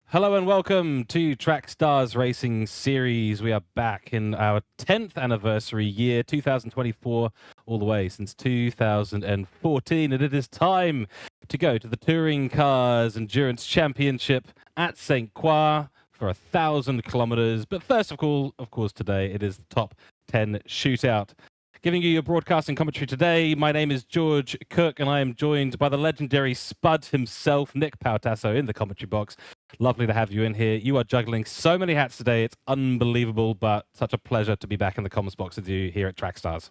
Hello and welcome to Track Stars Racing Series. We are back in our 10th anniversary year, 2024, all the way since 2014. And it is time to go to the Touring Cars Endurance Championship at St. Croix for 1,000 kilometers. But first of all, today it is the top 10 shootout. Giving you your broadcasting commentary today, my name is George Cook, and I am joined by the legendary Spud himself, Nick Pautasso, in the commentary box. Lovely to have you in here. You are juggling so many hats today. It's unbelievable, but such a pleasure to be back in the comments box with you here at Track Stars.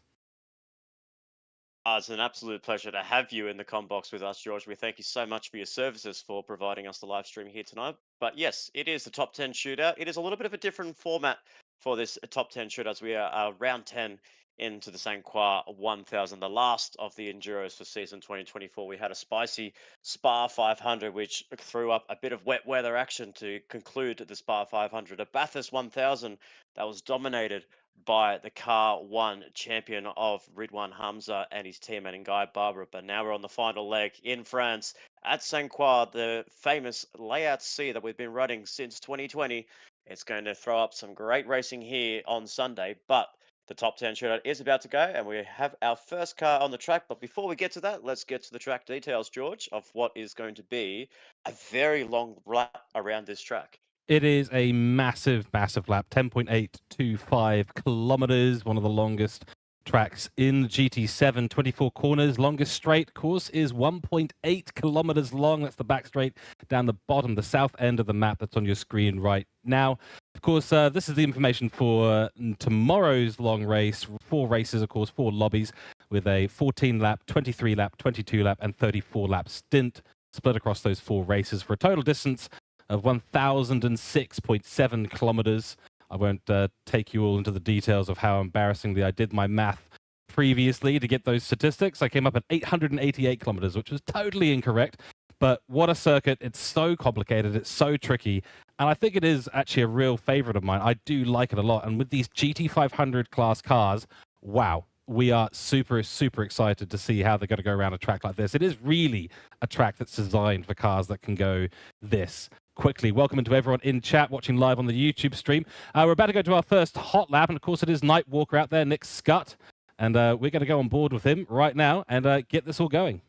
It's an absolute pleasure to have you in the com box with us, George. We thank you so much for your services for providing us the live stream here tonight. But yes, it is the top 10 shootout. It is a little bit of a different format for this top 10 shootout. We are round 10 into the St. Croix 1000, the last of the Enduros for season 2024. We had a spicy Spa 500, which threw up a bit of wet weather action to conclude the Spa 500. A Bathurst 1000 that was dominated by the Car 1 champion of Ridwan Hamza and his teammate in Guy Barber. But now we're on the final leg in France at St. Croix, the famous Layout C that we've been running since 2020. It's going to throw up some great racing here on Sunday, but the top 10 shootout is about to go, and we have our first car on the track. But before we get to that, let's get to the track details, George, of what is going to be a very long lap around this track. It is a massive, massive lap, 10.825 kilometers, one of the longest tracks in GT7, 24 corners, longest straight course is 1.8 kilometers long. That's the back straight down the bottom, the south end of the map that's on your screen right now. Of course, this is the information for tomorrow's long race. 4 races, of course, 4 lobbies with a 14-lap, 23-lap, 22-lap, and 34-lap stint split across those 4 races for a total distance of 1,006.7 kilometers. I won't take you all into the details of how embarrassingly I did my math previously to get those statistics. I came up at 888 kilometers, which was totally incorrect. But what a circuit. It's so complicated. It's so tricky. And I think it is actually a real favorite of mine. I do like it a lot. And with these GT500 class cars, wow, we are super, super excited to see how they're going to go around a track like this. It is really a track that's designed for cars that can go this quickly. Welcome to everyone in chat watching live on the YouTube stream. We're about to go to our first hot lap, and of course it is Night Walker out there, Nick Scutt, and we're going to go on board with him right now and get this all going.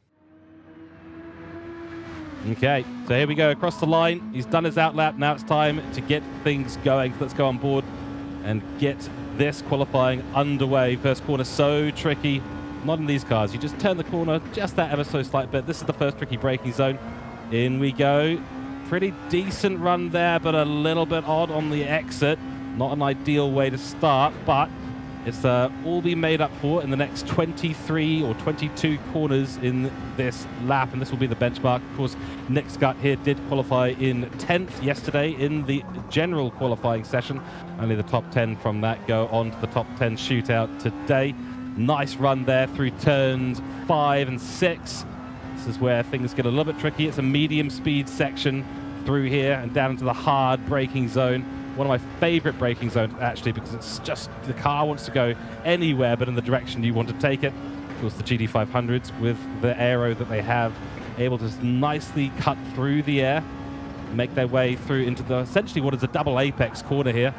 Okay, so here we go across the line. He's done his out lap. Now it's time to get things going. Let's go on board and get this qualifying underway. First corner so tricky. Not in these cars. You just turn the corner just that ever so slight bit. This is the first tricky braking zone. In we go. Pretty decent run there, but a little bit odd on the exit. Not an ideal way to start, but it's all be made up for in the next 23 or 22 corners in this lap, and this will be the benchmark. Of course, Nick Scutt here did qualify in 10th yesterday in the general qualifying session. Only the top 10 from that go on to the top 10 shootout today. Nice run there through turns 5 and 6. This is where things get a little bit tricky. It's a medium speed section through here and down into the hard braking zone. One of my favorite braking zones, actually, because it's just the car wants to go anywhere but in the direction you want to take it. Of course, the GT500s with the aero that they have, able to nicely cut through the air, make their way through into the essentially what is a double apex corner here.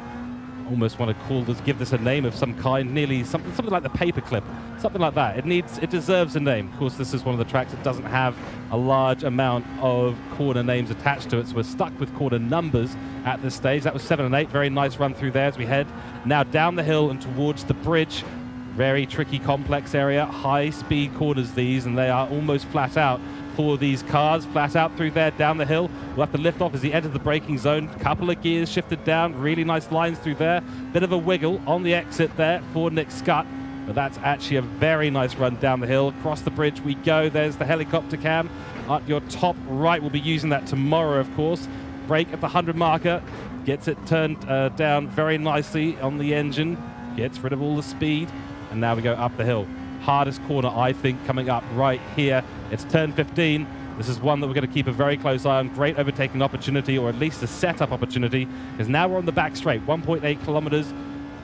Almost want to call this, give this a name of some kind, nearly something like the paperclip, something like that. It deserves a name. Of course, this is one of the tracks that doesn't have a large amount of corner names attached to it, so we're stuck with corner numbers at this stage. That was 7 and 8. Very nice run through there as we head now down the hill and towards the bridge. Very tricky, complex area. High-speed corners these, and they are almost flat out for these cars. Flat out through there, down the hill. We'll have to lift off as he enters the braking zone. Couple of gears shifted down. Really nice lines through there. Bit of a wiggle on the exit there for Nick Scutt. But that's actually a very nice run down the hill. Across the bridge we go. There's the helicopter cam. Up your top right, we'll be using that tomorrow, of course. Brake at the 100 marker. Gets it turned down very nicely on the engine. Gets rid of all the speed. And now we go up the hill. Hardest corner, I think, coming up right here. It's turn 15. This is one that we're going to keep a very close eye on. Great overtaking opportunity, or at least a setup opportunity, because now we're on the back straight, 1.8 kilometers.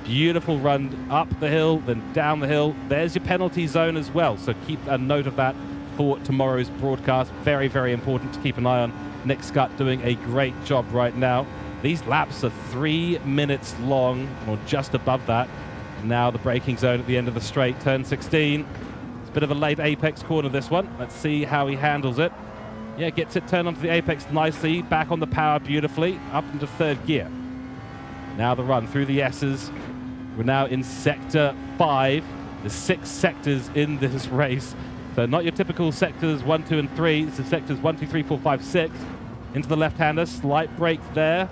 Beautiful run up the hill, then down the hill. There's your penalty zone as well, so keep a note of that for tomorrow's broadcast. Very, very important to keep an eye on. Nick Scott doing a great job right now. These laps are 3 minutes long, or just above that. Now the braking zone at the end of the straight, turn 16. It's a bit of a late apex corner, this one. Let's see how he handles it. Yeah, gets it turned onto the apex nicely, back on the power beautifully, up into third gear. Now the run through the S's. We're now in sector 5. There's 6 sectors in this race. So not your typical sectors 1, 2, and 3. This is sectors 1, 2, 3, 4, 5, 6. Into the left-hander, slight brake there.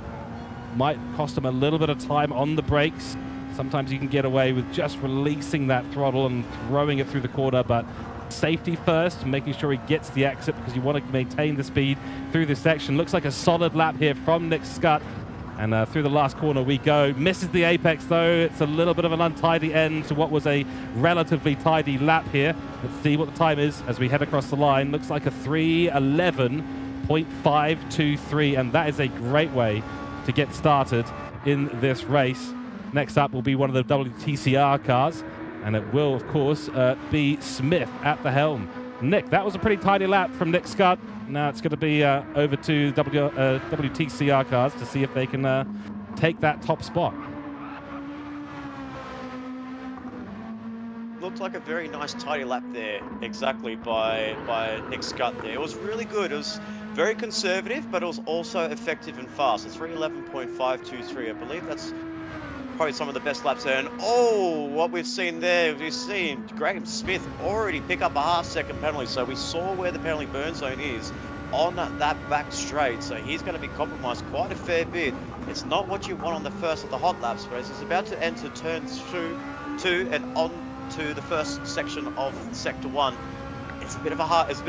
Might cost him a little bit of time on the brakes. Sometimes you can get away with just releasing that throttle and throwing it through the corner, but safety first, making sure he gets the exit because you want to maintain the speed through this section. Looks like a solid lap here from Nick Scott. And through the last corner we go. Misses the apex though. It's a little bit of an untidy end to what was a relatively tidy lap here. Let's see what the time is as we head across the line. Looks like a 3:11.523, and that is a great way to get started in this race. Next up will be one of the WTCR cars, and it will, of course, be Smith at the helm. Nick, that was a pretty tidy lap from Nick Scott. Now it's going to be over to WTCR cars to see if they can take that top spot. Looked like a very nice tidy lap there, exactly, by Nick Scott there. It was really good. It was very conservative, but it was also effective and fast. It's 3:11.523. I believe that's probably some of the best laps there. And oh, what we've seen there, we've seen Graham Smith already pick up a half-second penalty. So we saw where the penalty burn zone is on that back straight. So he's going to be compromised quite a fair bit. It's not what you want on the first of the hot laps, but as he's about to enter turn 2 and on to the first section of sector 1. It's a bit of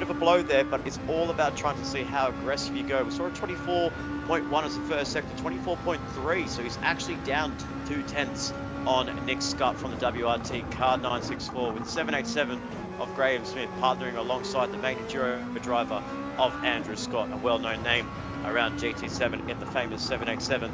a blow there, but it's all about trying to see how aggressive you go. We saw a 24.1 as the first sector, 24.3, so he's actually down 2/10 on Nick Scott from the WRT car 964 with 787 of Graham Smith partnering alongside the main enduro driver of Andrew Scott, a well-known name around GT7 in the famous 787.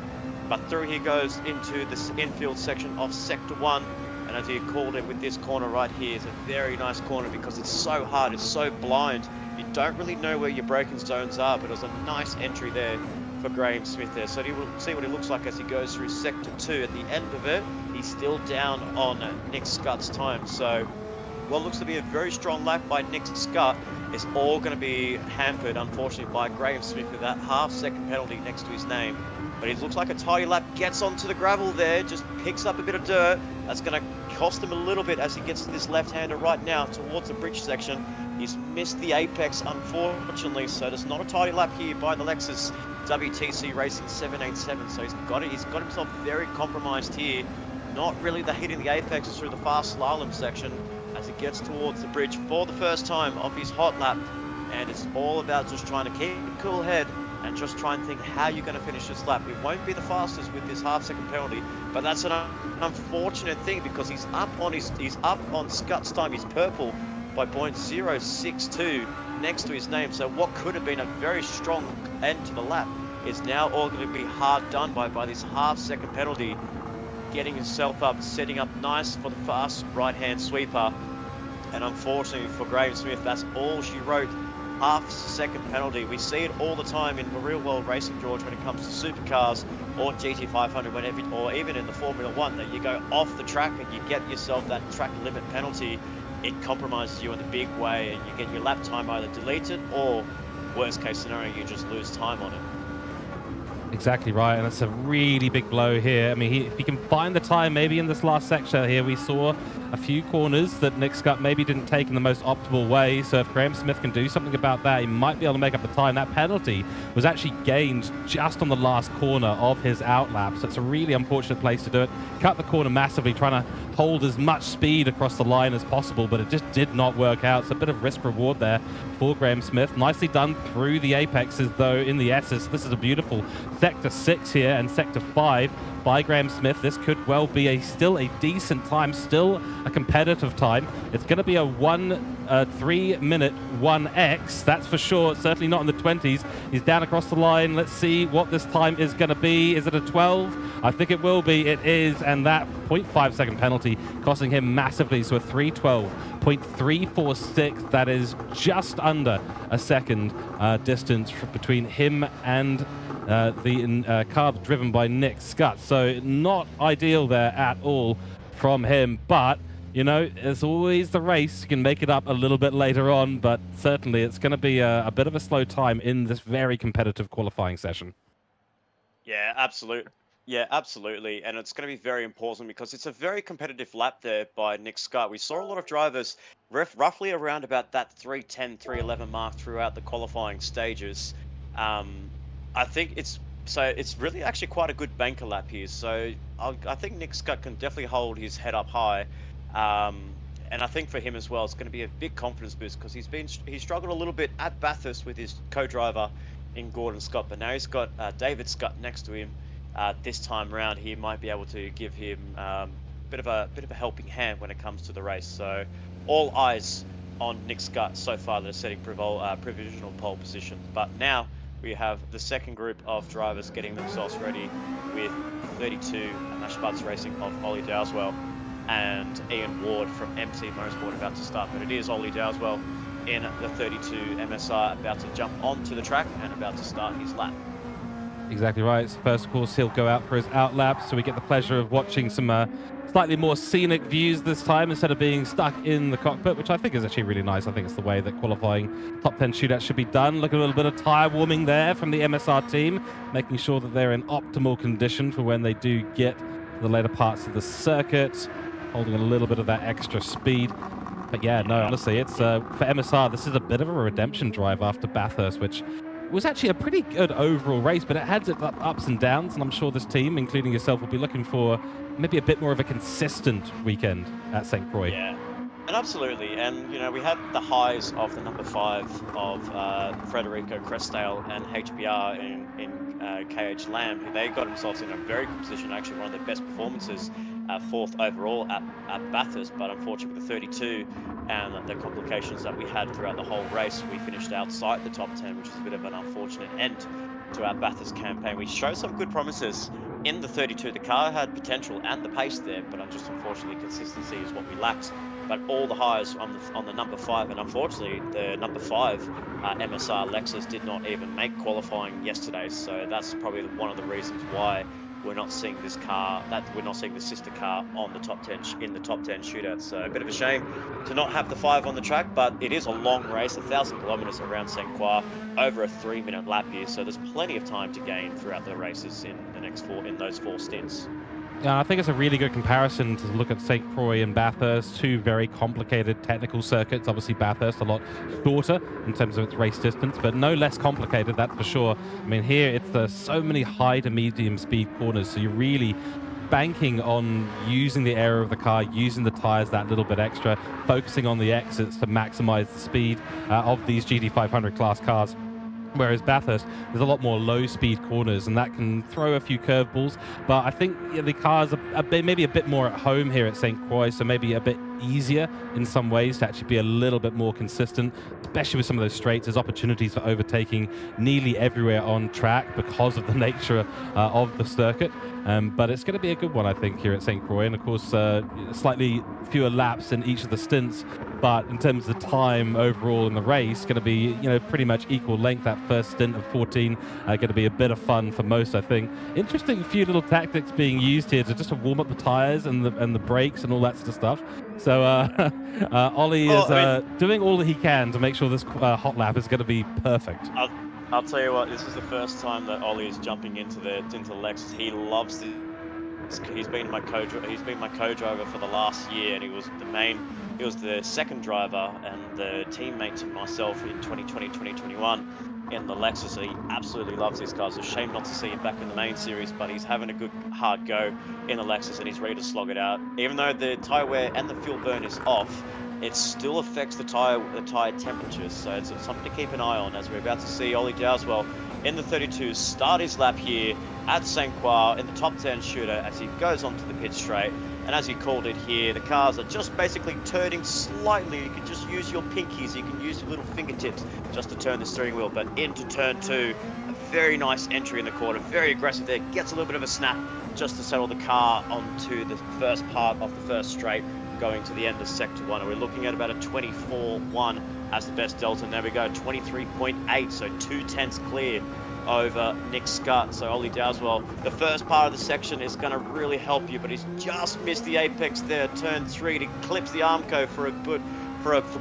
But through he goes into this infield section of sector 1. And as he called it with this corner right here, it's a very nice corner because it's so hard, it's so blind. You don't really know where your braking zones are, but it was a nice entry there for Graham Smith there. So you will see what he looks like as he goes through sector 2. At the end of it, he's still down on Nick Scott's time. So what looks to be a very strong lap by Nick Scott is all going to be hampered, unfortunately, by Graham Smith with that half-second penalty next to his name. But it looks like a tidy lap, gets onto the gravel there, just picks up a bit of dirt. That's going to cost him a little bit as he gets to this left-hander right now towards the bridge section. He's missed the apex, unfortunately, so there's not a tidy lap here by the Lexus WTC Racing 787. So he's got himself very compromised here. Not really hitting the apex through the fast slalom section as he gets towards the bridge for the first time of his hot lap. And it's all about just trying to keep a cool head and just try and think how you're going to finish this lap. It won't be the fastest with this half-second penalty, but that's an unfortunate thing because he's up on Scott's time. He's purple by 0.062 next to his name. So what could have been a very strong end to the lap is now all going to be hard done by this half-second penalty. Getting himself up, setting up nice for the fast right-hand sweeper. And unfortunately for Graham Smith, that's all she wrote. Half-second penalty. We see it all the time in the real-world racing, George, when it comes to supercars or GT500, or even in the Formula 1, that you go off the track and you get yourself that track limit penalty. It compromises you in a big way, and you get your lap time either deleted or, worst-case scenario, you just lose time on it. Exactly right, and it's a really big blow here. I mean, if he can find the time, maybe in this last section here, we saw a few corners that Nick Scott maybe didn't take in the most optimal way. So if Graham Smith can do something about that, he might be able to make up the time. That penalty was actually gained just on the last corner of his outlap. So it's a really unfortunate place to do it. Cut the corner massively, trying to hold as much speed across the line as possible, but it just did not work out. So a bit of risk reward there for Graham Smith. Nicely done through the apexes, though, in the S's. This is a beautiful Sector 6 here and Sector 5 by Graham Smith. This could well be still a decent time, still a competitive time. It's going to be a 3 minute 1x, that's for sure. Certainly not in the 20s. He's down across the line. Let's see what this time is going to be. Is it a 12? I think it will be. It is, and that 0.5 second penalty costing him massively. So a 3:12.346. That is just under a second distance between him and the car driven by Nick Scott. So not ideal there at all from him, but you know, as always, the race can make it up a little bit later on, but certainly it's going to be a bit of a slow time in this very competitive qualifying session. Yeah, absolutely. Yeah, absolutely. And it's going to be very important because it's a very competitive lap there by Nick Scott. We saw a lot of drivers roughly around about that 3:10, 3:11 mark throughout the qualifying stages. I think it's really actually quite a good banker lap here. So I think Nick Scott can definitely hold his head up high. And I think for him as well, it's going to be a big confidence boost because he struggled a little bit at Bathurst with his co-driver in Gordon Scott, but now he's got David Scott next to him. This time round, he might be able to give him bit of a helping hand when it comes to the race. So all eyes on Nick Scott so far that are setting provisional pole position. But now we have the second group of drivers getting themselves ready with 32 Mash Buds Racing of Ollie Dowswell and Ian Ward from MC Motorsport about to start. But it is Ollie Dowswell in the 32 MSR about to jump onto the track and about to start his lap. Exactly right. First, of course, he'll go out for his out lap, so we get the pleasure of watching some slightly more scenic views this time instead of being stuck in the cockpit, which I think is actually really nice. I think it's the way that qualifying top 10 shootout should be done. Look at a little bit of tyre warming there from the MSR team, making sure that they're in optimal condition for when they do get to the later parts of the circuit, holding a little bit of that extra speed. But yeah, no, honestly, it's for MSR, this is a bit of a redemption drive after Bathurst, which was actually a pretty good overall race, but it had its ups and downs, and I'm sure this team, including yourself, will be looking for maybe a bit more of a consistent weekend at St. Croix. Yeah, and absolutely. And, you know, we had the highs of the number 5 of Federico Crestdale and HBR in KH Lamb, who they got themselves in a very good position, actually one of their best performances, 4th overall at Bathurst. But unfortunately with the 32 and the complications that we had throughout the whole race, we finished outside the top 10, which is a bit of an unfortunate end to our Bathurst campaign. We showed some good promises in the 32. The car had potential and the pace there, but just unfortunately consistency is what we lacked. But all the highs on the number 5, and unfortunately the number 5 MSR Lexus did not even make qualifying yesterday. So that's probably one of the reasons why we're not seeing this car, we're not seeing the sister car on the top 10 in the top 10 shootout. So a bit of a shame to not have the 5 on the track, but it is a long race, 1,000 kilometers around St. Croix, over a 3-minute lap here. So there's plenty of time to gain throughout the races in those 4 stints. Yeah, I think it's a really good comparison to look at St. Croix and Bathurst, 2 very complicated technical circuits. Obviously, Bathurst a lot shorter in terms of its race distance, but no less complicated, that's for sure. I mean, here it's so many high to medium speed corners, so you're really banking on using the area of the car, using the tires that little bit extra, focusing on the exits to maximize the speed of these GT500 class cars. Whereas Bathurst, there's a lot more low-speed corners, and that can throw a few curveballs. But I think the cars are maybe a bit more at home here at St. Croix, so maybe a bit easier in some ways to actually be a little bit more consistent, especially with some of those straights. There's opportunities for overtaking nearly everywhere on track because of the nature of the circuit. But it's going to be a good one, I think, here at St. Croix. And of course, slightly fewer laps in each of the stints. But in terms of the time overall in the race, going to be, you know, pretty much equal length. That first stint of 14, going to be a bit of fun for most, I think. Interesting, few little tactics being used here to just to warm up the tires and the brakes and all that sort of stuff. So Ollie is doing all that he can to make sure this hot lap is going to be perfect. I'll tell you what, this is the first time that Ollie is jumping into Lexus. He loves this. He's been my co-driver for the last year, and he was the second driver and the teammate to myself in 2020, 2021 in the Lexus. So he absolutely loves these cars. It's a shame not to see him back in the main series, but he's having a good hard go in the Lexus and he's ready to slog it out. Even though the tire wear and the fuel burn is off, it still affects the tire temperatures. So it's something to keep an eye on, as we're about to see Ollie Dowswell in the 32 start his lap here at St. Croix in the top 10 shooter as he goes onto the pit straight. And as he called it here, the cars are just basically turning slightly. You can just use your pinkies, you can use your little fingertips just to turn the steering wheel. But into turn 2, a very nice entry in the corner, very aggressive there, gets a little bit of a snap just to settle the car onto the first part of the first straight, going to the end of sector 1. And we're looking at about a 24-1 as the best delta. And there we go, 23.8, so 2/10 clear over Nick Scott. So Ollie Dowswell, the first part of the section is going to really help you, but he's just missed the apex there. Turn 3 to clips the Armco for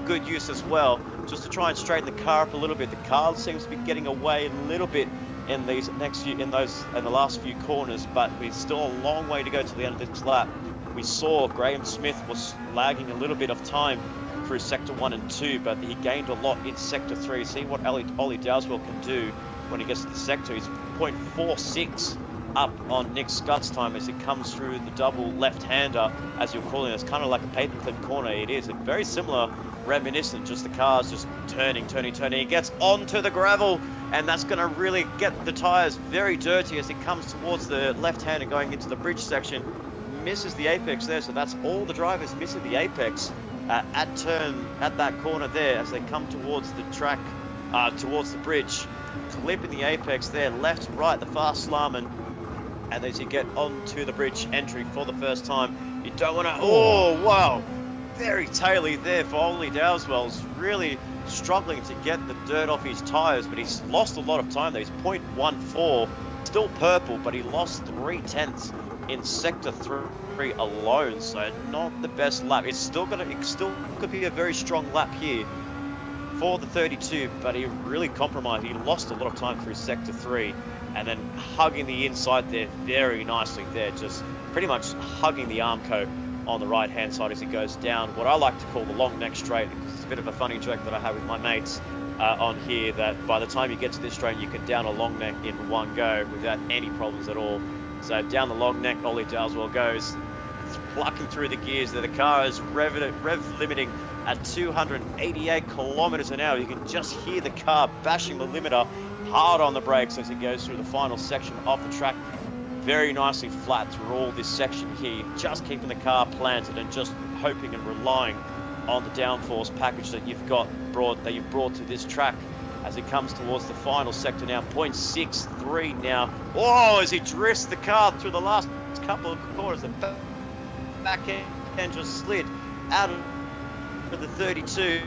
good use as well, just to try and straighten the car up a little bit. The car seems to be getting away a little bit in these in the last few corners, but we're still a long way to go to the end of this lap. We saw Graham Smith was lagging a little bit of time through sector 1 and 2, but he gained a lot in sector 3. See what Ollie Dowswell can do when he gets to the sector. He's 0.46 up on Nick Scott's time as he comes through the double left-hander, as you're calling it. It's kind of like a paperclip corner. It is very similar, reminiscent, just the cars just turning. He gets onto the gravel, and that's going to really get the tires very dirty as he comes towards the left-hander going into the bridge section. Misses the apex there, so that's all the drivers missing the apex at that corner there as they come towards the track, towards the bridge. Clipping the apex there, left, right, the fast slamming. And as you get onto the bridge entry for the first time, you don't want to... Oh, wow. Very taily there for Ollie Dowswell's really struggling to get the dirt off his tyres, but he's lost a lot of time there. He's 0.14, still purple, but he lost 3/10 in sector 3 alone, so not the best lap. It still could be a very strong lap here for the 32, but he really compromised. He lost a lot of time through sector 3, and then hugging the inside there very nicely there, just pretty much hugging the Armco on the right hand side as he goes down what I like to call the long neck straight. It's a bit of a funny joke that I have with my mates on here, that by the time you get to this straight, you can down a long neck in one go without any problems at all. So down the long neck, Ollie Dowswell goes, plucking through the gears there. The car is rev limiting at 288 kilometers an hour. You can just hear the car bashing the limiter hard on the brakes as it goes through the final section of the track. Very nicely flat through all this section here, just keeping the car planted and just hoping and relying on the downforce package that you've brought to this track as it comes towards the final sector now. 0.63 now. Oh, as he drifts the car through the last couple of corners, the back end just slid out of the 32.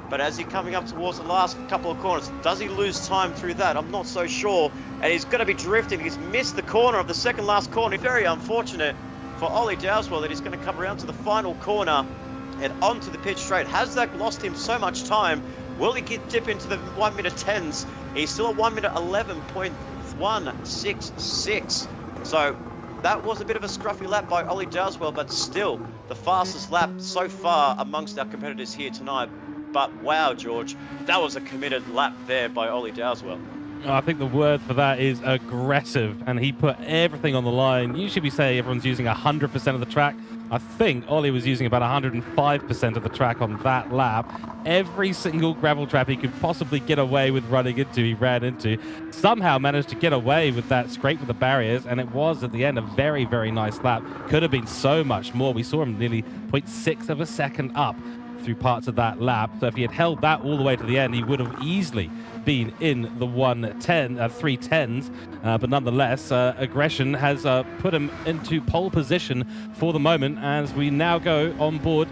But as he's coming up towards the last couple of corners, does he lose time through that? I'm not so sure. And he's going to be drifting. He's missed the corner of the second last corner. Very unfortunate for Ollie Dowswell that he's going to come around to the final corner and onto the pitch straight. Has that lost him so much time? Will he dip into the 1 minute 10s? He's still at 1 minute 11.166. So that was a bit of a scruffy lap by Ollie Dowswell, but still the fastest lap so far amongst our competitors here tonight. But wow, George, that was a committed lap there by Ollie Dowswell. I think the word for that is aggressive, and he put everything on the line. Usually we say everyone's using 100% of the track. I think Ollie was using about 105% of the track on that lap. Every single gravel trap he could possibly get away with running into, he ran into. Somehow managed to get away with that, scrape with the barriers, and it was at the end a very, very nice lap. Could have been so much more. We saw him nearly 0.6 of a second up through parts of that lap. So if he had held that all the way to the end, he would have easily been in the 310s, but nonetheless, aggression has put him into pole position for the moment as we now go on board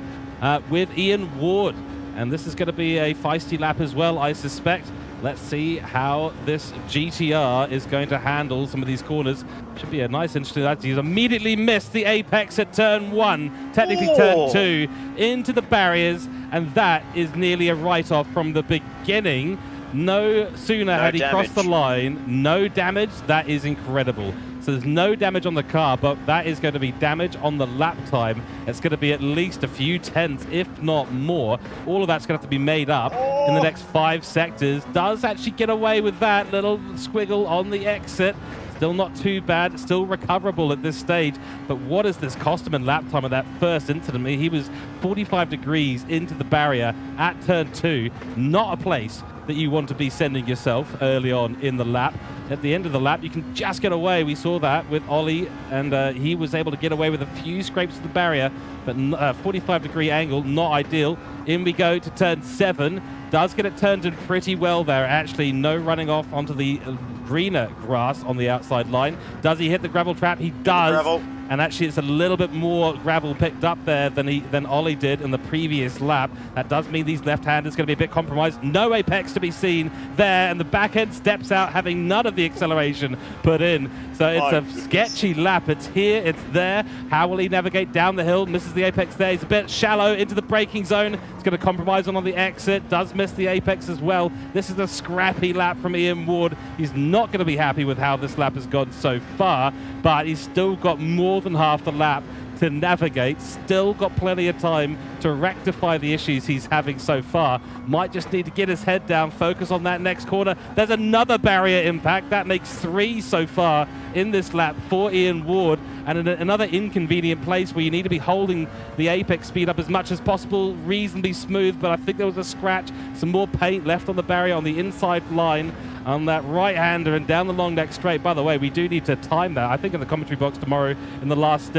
with Ian Ward. And this is going to be a feisty lap as well, I suspect. Let's see how this GTR is going to handle some of these corners. Should be a nice, interesting lap. He's immediately missed the apex at turn 1, technically turn 2, into the barriers, and that is nearly a write-off from the beginning. No sooner had he crossed the line, no damage. That is incredible. So there's no damage on the car, but that is going to be damage on the lap time. It's going to be at least a few tenths, if not more. All of that's going to have to be made up in the next 5 sectors. Does actually get away with that little squiggle on the exit. Still not too bad, still recoverable at this stage. But what does this cost him in lap time of that first incident? He was 45 degrees into the barrier at turn 2. Not a place that you want to be sending yourself early on in the lap. At the end of the lap, you can just get away. We saw that with Ollie, and he was able to get away with a few scrapes of the barrier, but 45-degree angle, not ideal. In we go to turn 7. Does get it turned in pretty well there. Actually, no running off onto the greener grass on the outside line. Does he hit the gravel trap? He does. Gravel. And actually, it's a little bit more gravel picked up there than Ollie did in the previous lap. That does mean these left-handers going to be a bit compromised. No apex to be seen there, and the back end steps out, having none of the acceleration put in. So it's a sketchy lap. It's here, it's there. How will he navigate down the hill? Misses the apex there. He's a bit shallow into the braking zone. It's going to compromise on the exit. Does miss the apex as well. This is a scrappy lap from Ian Ward. He's not going to be happy with how this lap has gone so far, but he's still got more than half the lap to navigate, still got plenty of time to rectify the issues he's having so far. Might just need to get his head down, focus on that next corner. There's another barrier impact. That makes 3 so far in this lap for Ian Ward, and in another inconvenient place where you need to be holding the apex speed up as much as possible, reasonably smooth, but I think there was a scratch, some more paint left on the barrier on the inside line on that right-hander and down the long neck straight. By the way, we do need to time that. I think in the commentary box tomorrow, in the last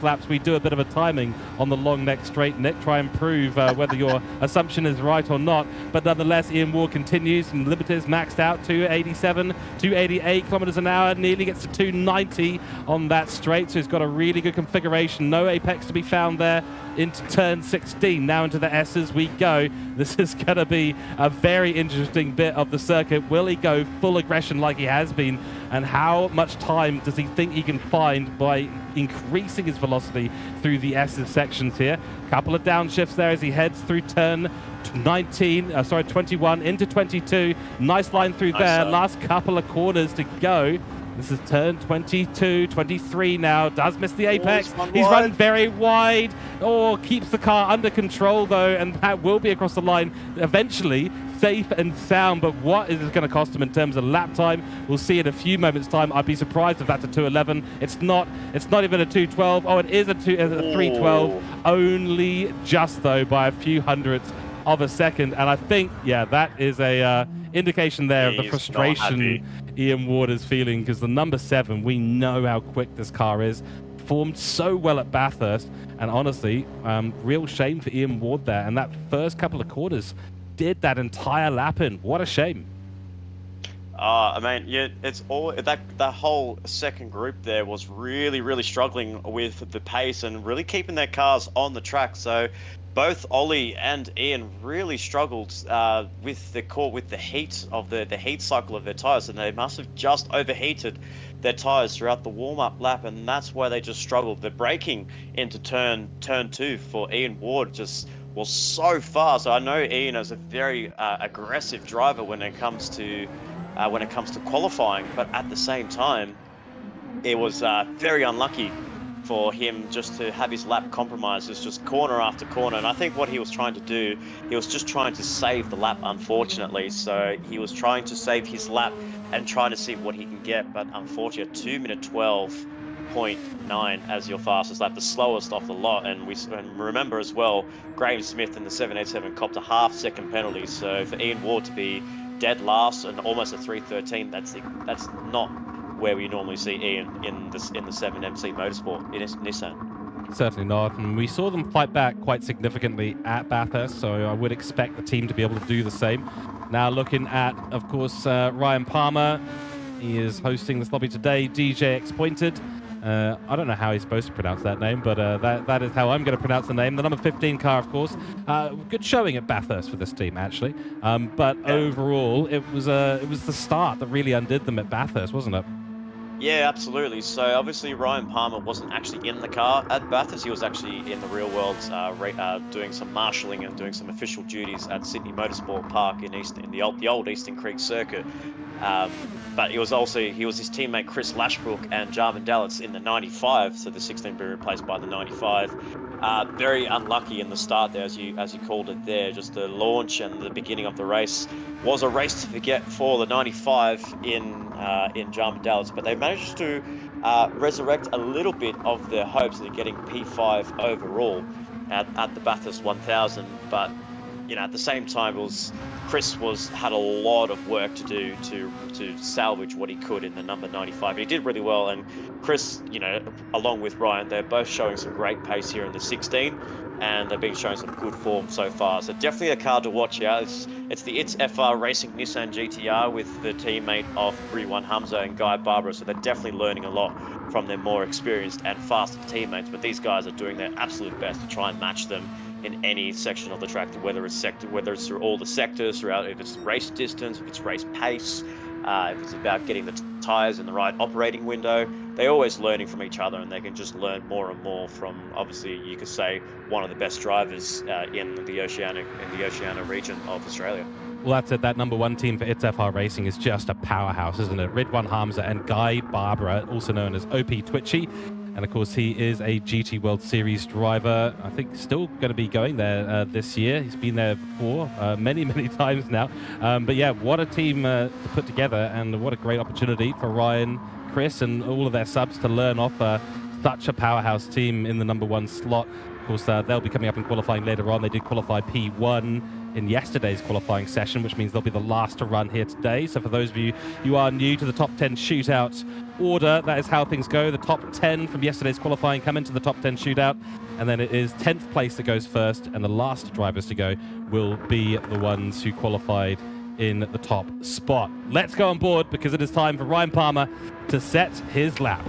laps, we do a bit of a timing on the long neck straight. Nick, try and prove whether your assumption is right or not. But nonetheless, Ian Ward continues. Some limiters maxed out, 287, 288 kilometers an hour, nearly gets to 290 on that straight. So he's got a really good configuration. No apex to be found there into turn 16. Now into the S's we go. This is going to be a very interesting bit of the circuit. Will he go full aggression like he has been, and how much time does he think he can find by increasing his velocity through the S's sections here? Couple of downshifts there as he heads through turn 21 into 22. Nice line through there. Last couple of corners to go. This is turn 22, 23 now. Does miss the apex. He's run very wide. Oh, keeps the car under control though, and that will be across the line eventually, safe and sound. But what is it going to cost him in terms of lap time? We'll see in a few moments' time. I'd be surprised if that's a 2:11. It's not even a 2:12. Oh, it is a 3:12. Only just though by a few hundredths of a second. And I think, yeah, that is a indication there of the frustration Ian Ward is feeling, because the number 7, we know how quick this car is. Formed so well at Bathurst, and honestly, real shame for Ian Ward there. And that first couple of quarters did that entire lap in. What a shame. I mean, yeah, it's all that whole second group there was really struggling with the pace and really keeping their cars on the track. So both Ollie and Ian really struggled with the heat of the heat cycle of their tires, and they must have just overheated their tires throughout the warm-up lap, and that's why they just struggled. The braking into turn 2 for Ian Ward just was so fast. I know Ian is a very aggressive driver when it comes to qualifying, but at the same time, it was very unlucky for him just to have his lap compromised. It's just corner after corner, and I think what he was trying to do, he was just trying to save the lap, unfortunately. So he was trying to save his lap and trying to see what he can get, but unfortunately 2:12.9 as your fastest lap, the slowest of the lot. And remember as well, Graham Smith in the 787 copped a half-second penalty. So for Ian Ward to be dead last and almost a 3:13, that's not where we normally see Ian in the 7MC Motorsport in Nissan. Certainly not, and we saw them fight back quite significantly at Bathurst, so I would expect the team to be able to do the same. Now looking at, of course, Ryan Palmer. He is hosting this lobby today. DJ Expointed. I don't know how he's supposed to pronounce that name, but that is how I'm going to pronounce the name. The number 15 car, of course. Good showing at Bathurst for this team, actually. But overall, it was the start that really undid them at Bathurst, wasn't it? Yeah, absolutely. So obviously Ryan Palmer wasn't actually in the car at Bathurst. He was actually in the real world, doing some marshalling and doing some official duties at Sydney Motorsport Park in the old Eastern Creek circuit. But he was his teammate Chris Lashbrook and Jarman Dalitz in the 95, so the 16 being replaced by the 95. Very unlucky in the start there, as you called it there. Just the launch and the beginning of the race was a race to forget for the 95 in Jarman Dalitz, but they managed to resurrect a little bit of their hopes of getting P5 overall at the Bathurst 1000. But you know, at the same time, Chris had a lot of work to do to salvage what he could in the number 95. He did really well, and Chris, you know, along with Ryan, they're both showing some great pace here in the 16, and they've been showing some good form so far. So definitely a car to watch out. It's the It's FR Racing Nissan GTR with the teammate of Riwan Hamza and Guy Barbara. So they're definitely learning a lot from their more experienced and faster teammates. But these guys are doing their absolute best to try and match them in any section of the track, whether it's through all the sectors, throughout, if it's race distance, if it's race pace, if it's about getting the tires in the right operating window. They're always learning from each other, and they can just learn more and more from, obviously, you could say, one of the best drivers in the Oceania region of Australia. Well, that's it. That number 1 team for It's FR Racing is just a powerhouse, isn't it? Ridwan Hamza and Guy Barbara, also known as OP Twitchy. And of course, he is a GT World Series driver. I think still going to be going there this year. He's been there before many, many times now. But yeah, what a team to put together, and what a great opportunity for Ryan, Chris, and all of their subs to learn off such a powerhouse team in the number 1 slot. Of course, they'll be coming up in qualifying later on. They did qualify P1 in yesterday's qualifying session, which means they'll be the last to run here today. So for those of you who are new to the top 10 shootout order, that is how things go. The top 10 from yesterday's qualifying come into the top 10 shootout, and then it is 10th place that goes first, and the last drivers to go will be the ones who qualified in the top spot. Let's go on board, because it is time for Ryan Palmer to set his lap.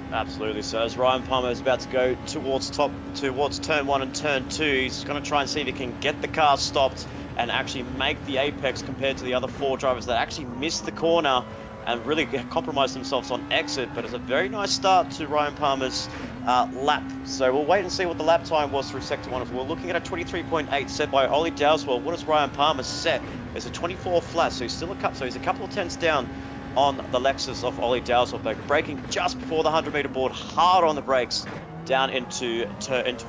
Absolutely. So as Ryan Palmer is about to go towards turn 1 and turn 2, he's going to try and see if he can get the car stopped and actually make the apex compared to the other 4 drivers that actually missed the corner and really compromised themselves on exit. But it's a very nice start to Ryan Palmer's lap. So we'll wait and see what the lap time was through sector 1. We're looking at a 23.8 set by Ollie Dowswell. What does Ryan Palmer set? It's a 24 flat, so he's a couple of tenths down on the Lexus of Ollie Dowswell, braking just before the 100-meter board, hard on the brakes, down into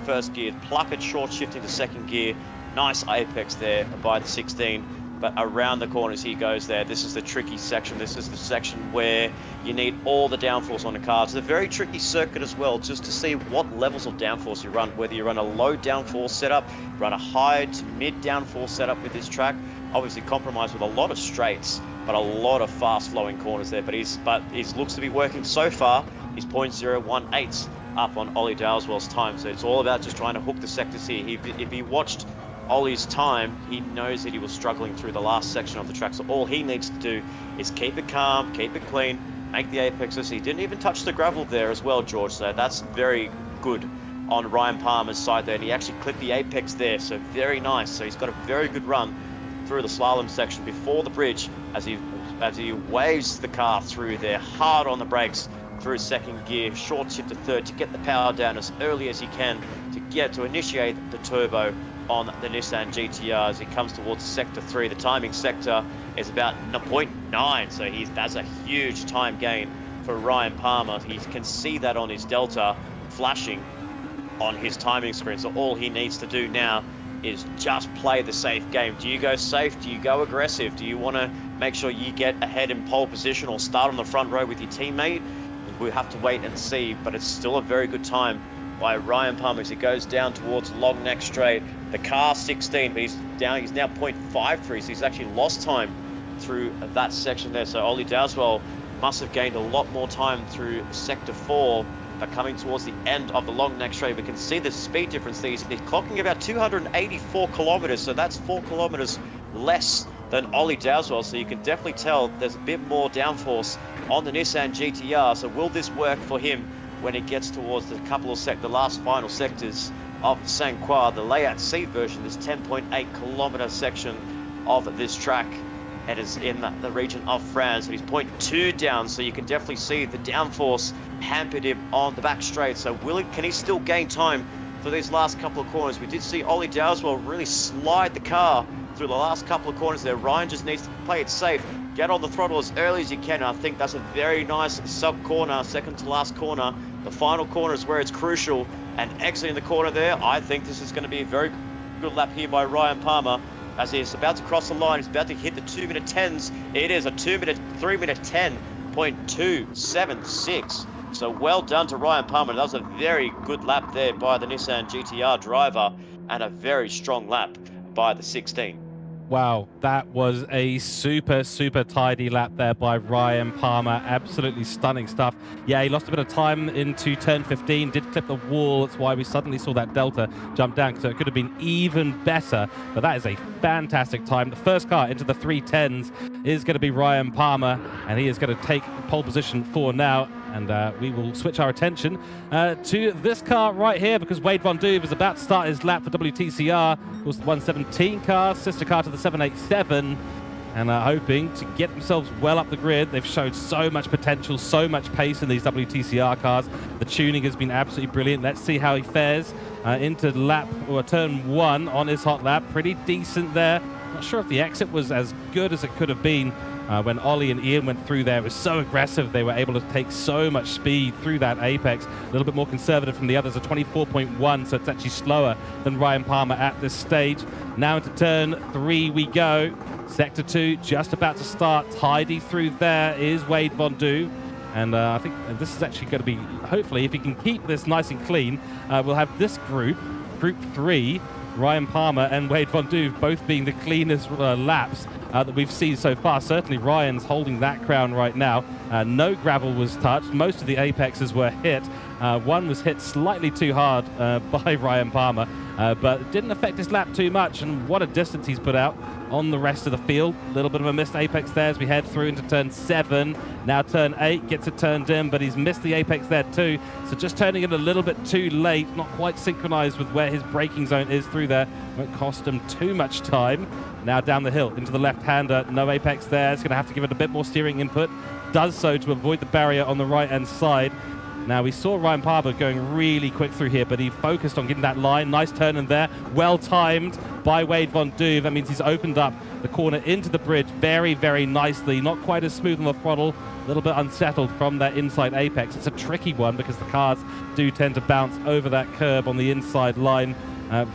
first gear, plucked short shift into second gear. Nice apex there by the 16, but around the corners he goes there. This is the tricky section. This is the section where you need all the downforce on the car. It's a very tricky circuit as well, just to see what levels of downforce you run, whether you run a low downforce setup, run a high to mid downforce setup with this track. Obviously compromised with a lot of straights, but a lot of fast flowing corners there. But he's looks to be working so far. He's 0.018 up on Ollie Dowswell's time. So it's all about just trying to hook the sectors here. If he watched Ollie's time, he knows that he was struggling through the last section of the track. So all he needs to do is keep it calm, keep it clean, make the apexes. He didn't even touch the gravel there as well, George. So that's very good on Ryan Palmer's side there. And he actually clipped the apex there. So very nice. So he's got a very good run through the slalom section before the bridge as he waves the car through there, hard on the brakes through second gear, short shift to third to get the power down as early as he can to initiate the turbo on the Nissan GTR as he comes towards sector 3. The timing sector is about 0.9, so that's a huge time gain for Ryan Palmer. He can see that on his Delta flashing on his timing screen, so all he needs to do now is just play the safe game. Do you go safe? Do you go aggressive? Do you want to make sure you get ahead in pole position or start on the front row with your teammate? We'll have to wait and see, but it's still a very good time by Ryan Palmer as he goes down towards Long Neck Straight. The car 16, but he's now 0.53, so he's actually lost time through that section there. So Ollie Dowswell must have gained a lot more time through sector 4. But coming towards the end of the Long Neck Straight, we can see the speed difference. He's clocking about 284 kilometers, so that's 4 kilometers less than Ollie Dowswell. So you can definitely tell there's a bit more downforce on the Nissan GTR. So will this work for him when it gets towards the last final sectors of St. Croix, the layout C version, this 10.8 kilometer section of this track? It is in the region of France, but he's 0.2 down, so you can definitely see the downforce hampered him on the back straight. So can he still gain time for these last couple of corners? We did see Ollie Dowswell really slide the car through the last couple of corners there. Ryan just needs to play it safe, get on the throttle as early as you can. I think that's a very nice sub corner, second to last corner. The final corner is where it's crucial, and exiting the corner there, I think this is going to be a very good lap here by Ryan Palmer. As he's about to cross the line, he's about to hit the 2-minute 10s. It is a 3-minute 10.276 So well done to Ryan Palmer. That was a very good lap there by the Nissan GTR driver and a very strong lap by the 16. Wow, that was a super, super tidy lap there by Ryan Palmer. Absolutely stunning stuff. Yeah, he lost a bit of time into turn 15, did clip the wall. That's why we suddenly saw that Delta jump down, so it could have been even better. But that is a fantastic time. The first car into the 310s is going to be Ryan Palmer, and he is going to take pole position for now. And we will switch our attention to this car right here, because Wade Von Duve is about to start his lap for WTCR. Of course, the 117 car, sister car to the 787, and hoping to get themselves well up the grid. They've showed so much potential, so much pace in these WTCR cars. The tuning has been absolutely brilliant. Let's see how he fares into lap or turn 1 on his hot lap. Pretty decent there. Not sure if the exit was as good as it could have been. When Ollie and Ian went through there, it was so aggressive. They were able to take so much speed through that apex. A little bit more conservative from the others, a 24.1, so it's actually slower than Ryan Palmer at this stage. Now into turn 3 we go. Sector 2 just about to start. Tidy through there is Wade Von Duve. And I think this is actually going to be, hopefully, if he can keep this nice and clean, we'll have this group 3, Ryan Palmer and Wade Von Duve both being the cleanest laps that we've seen so far. Certainly Ryan's holding that crown right now. No gravel was touched. Most of the apexes were hit. One was hit slightly too hard by Ryan Palmer, but it didn't affect his lap too much. And what a distance he's put out on the rest of the field. A little bit of a missed apex there as we head through into turn 7. Now turn 8 gets it turned in, but he's missed the apex there too. So just turning it a little bit too late, not quite synchronized with where his braking zone is through there. Won't cost him too much time. Now down the hill into the left-hander, no apex there. It's going to have to give it a bit more steering input. Does so to avoid the barrier on the right-hand side. Now, we saw Ryan Palmer going really quick through here, but he focused on getting that line. Nice turn in there. Well timed by Wade Von Duve. That means he's opened up the corner into the bridge very, very nicely. Not quite as smooth on the throttle. A little bit unsettled from that inside apex. It's a tricky one because the cars do tend to bounce over that curb on the inside line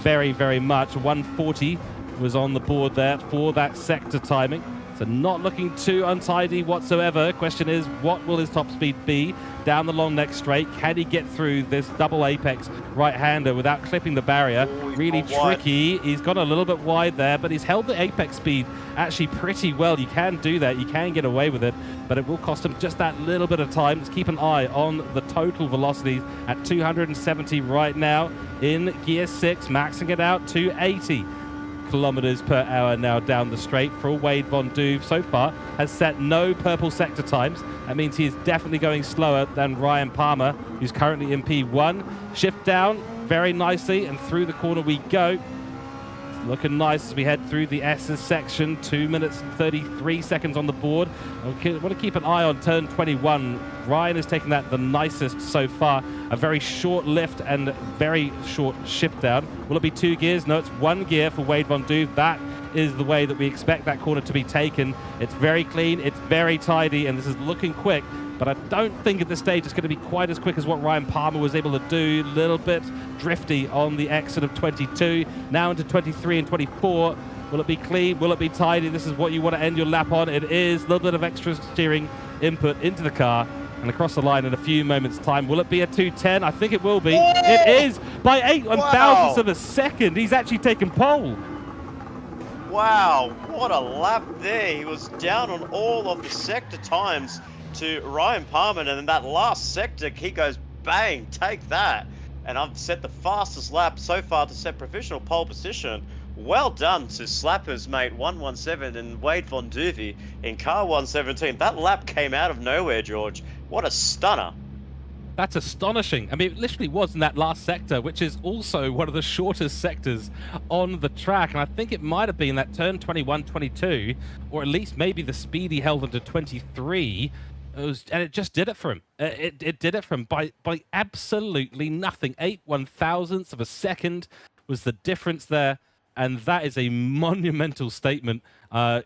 very, very much. 140 was on the board there for that sector timing. So not looking too untidy whatsoever. Question is, what will his top speed be down the long neck straight? Can he get through this double apex right-hander without clipping the barrier? Really tricky. He's gone a little bit wide there, but he's held the apex speed actually pretty well. You can do that. You can get away with it, but it will cost him just that little bit of time. Let's keep an eye on the total velocities at 270 right now in gear 6, maxing it out to 80 kilometers per hour now down the straight for Wade Von Duve. So far has set no purple sector times. That means he is definitely going slower than Ryan Palmer, who's currently in P1. Shift down very nicely and through the corner we go. It's looking nice as we head through the S's section. 2 minutes and 33 seconds on the board. I want to keep an eye on turn 21. Ryan is taking that the nicest so far. A very short lift and very short shift down. Will it be 2 gears? No, it's 1 gear for Wade Von Duve. That is the way that we expect that corner to be taken. It's very clean, it's very tidy, and this is looking quick. But I don't think at this stage it's going to be quite as quick as what Ryan Palmer was able to do. A little bit drifty on the exit of 22. Now into 23 and 24. Will it be clean? Will it be tidy? This is what you want to end your lap on. It is. A little bit of extra steering input into the car and across the line in a few moments' time. Will it be a 210? I think it will be. Oh! It is by 8 thousandths of a second. He's actually taken pole. Wow, what a lap there. He was down on all of the sector times to Ryan Palmer, and in that last sector, he goes, bang, take that. And I've set the fastest lap so far to set provisional pole position. Well done to Slapper's mate 117 and Wade Von Duve in car 117. That lap came out of nowhere, George. What a stunner. That's astonishing. I mean, it literally was in that last sector, which is also one of the shortest sectors on the track. And I think it might have been that turn 21, 22, or at least maybe the speed he held into 23. And it just did it for him. It did it for him by absolutely nothing. 8 1,000ths of a second was the difference there. And that is a monumental statement.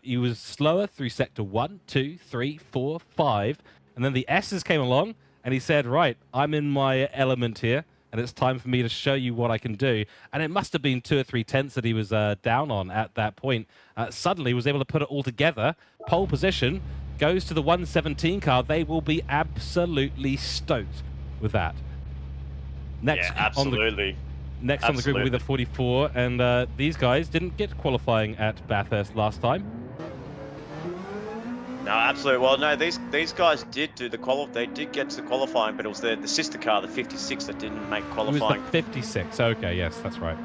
He was slower through sector 1, 2, 3, 4, 5. And then the S's came along. And he said, right, I'm in my element here, and it's time for me to show you what I can do. And it must have been 2 or 3 tenths that he was down on at that point. Suddenly was able to put it all together, pole position, goes to the 117 car, they will be absolutely stoked with that. Next, Yeah, absolutely. Next on the grid will be the 44, and these guys didn't get qualifying at Bathurst last time. No, absolutely. Well, no, these guys did do the They did get to the qualifying, but it was the sister car, the 56, that didn't make qualifying. It was the 56. Okay, yes, that's right.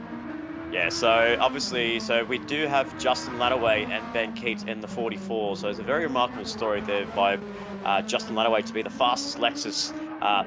Yeah, so obviously, we do have Justin Ladaway and Ben Keats in the 44. So it's a very remarkable story there by Justin Ladaway to be the fastest Lexus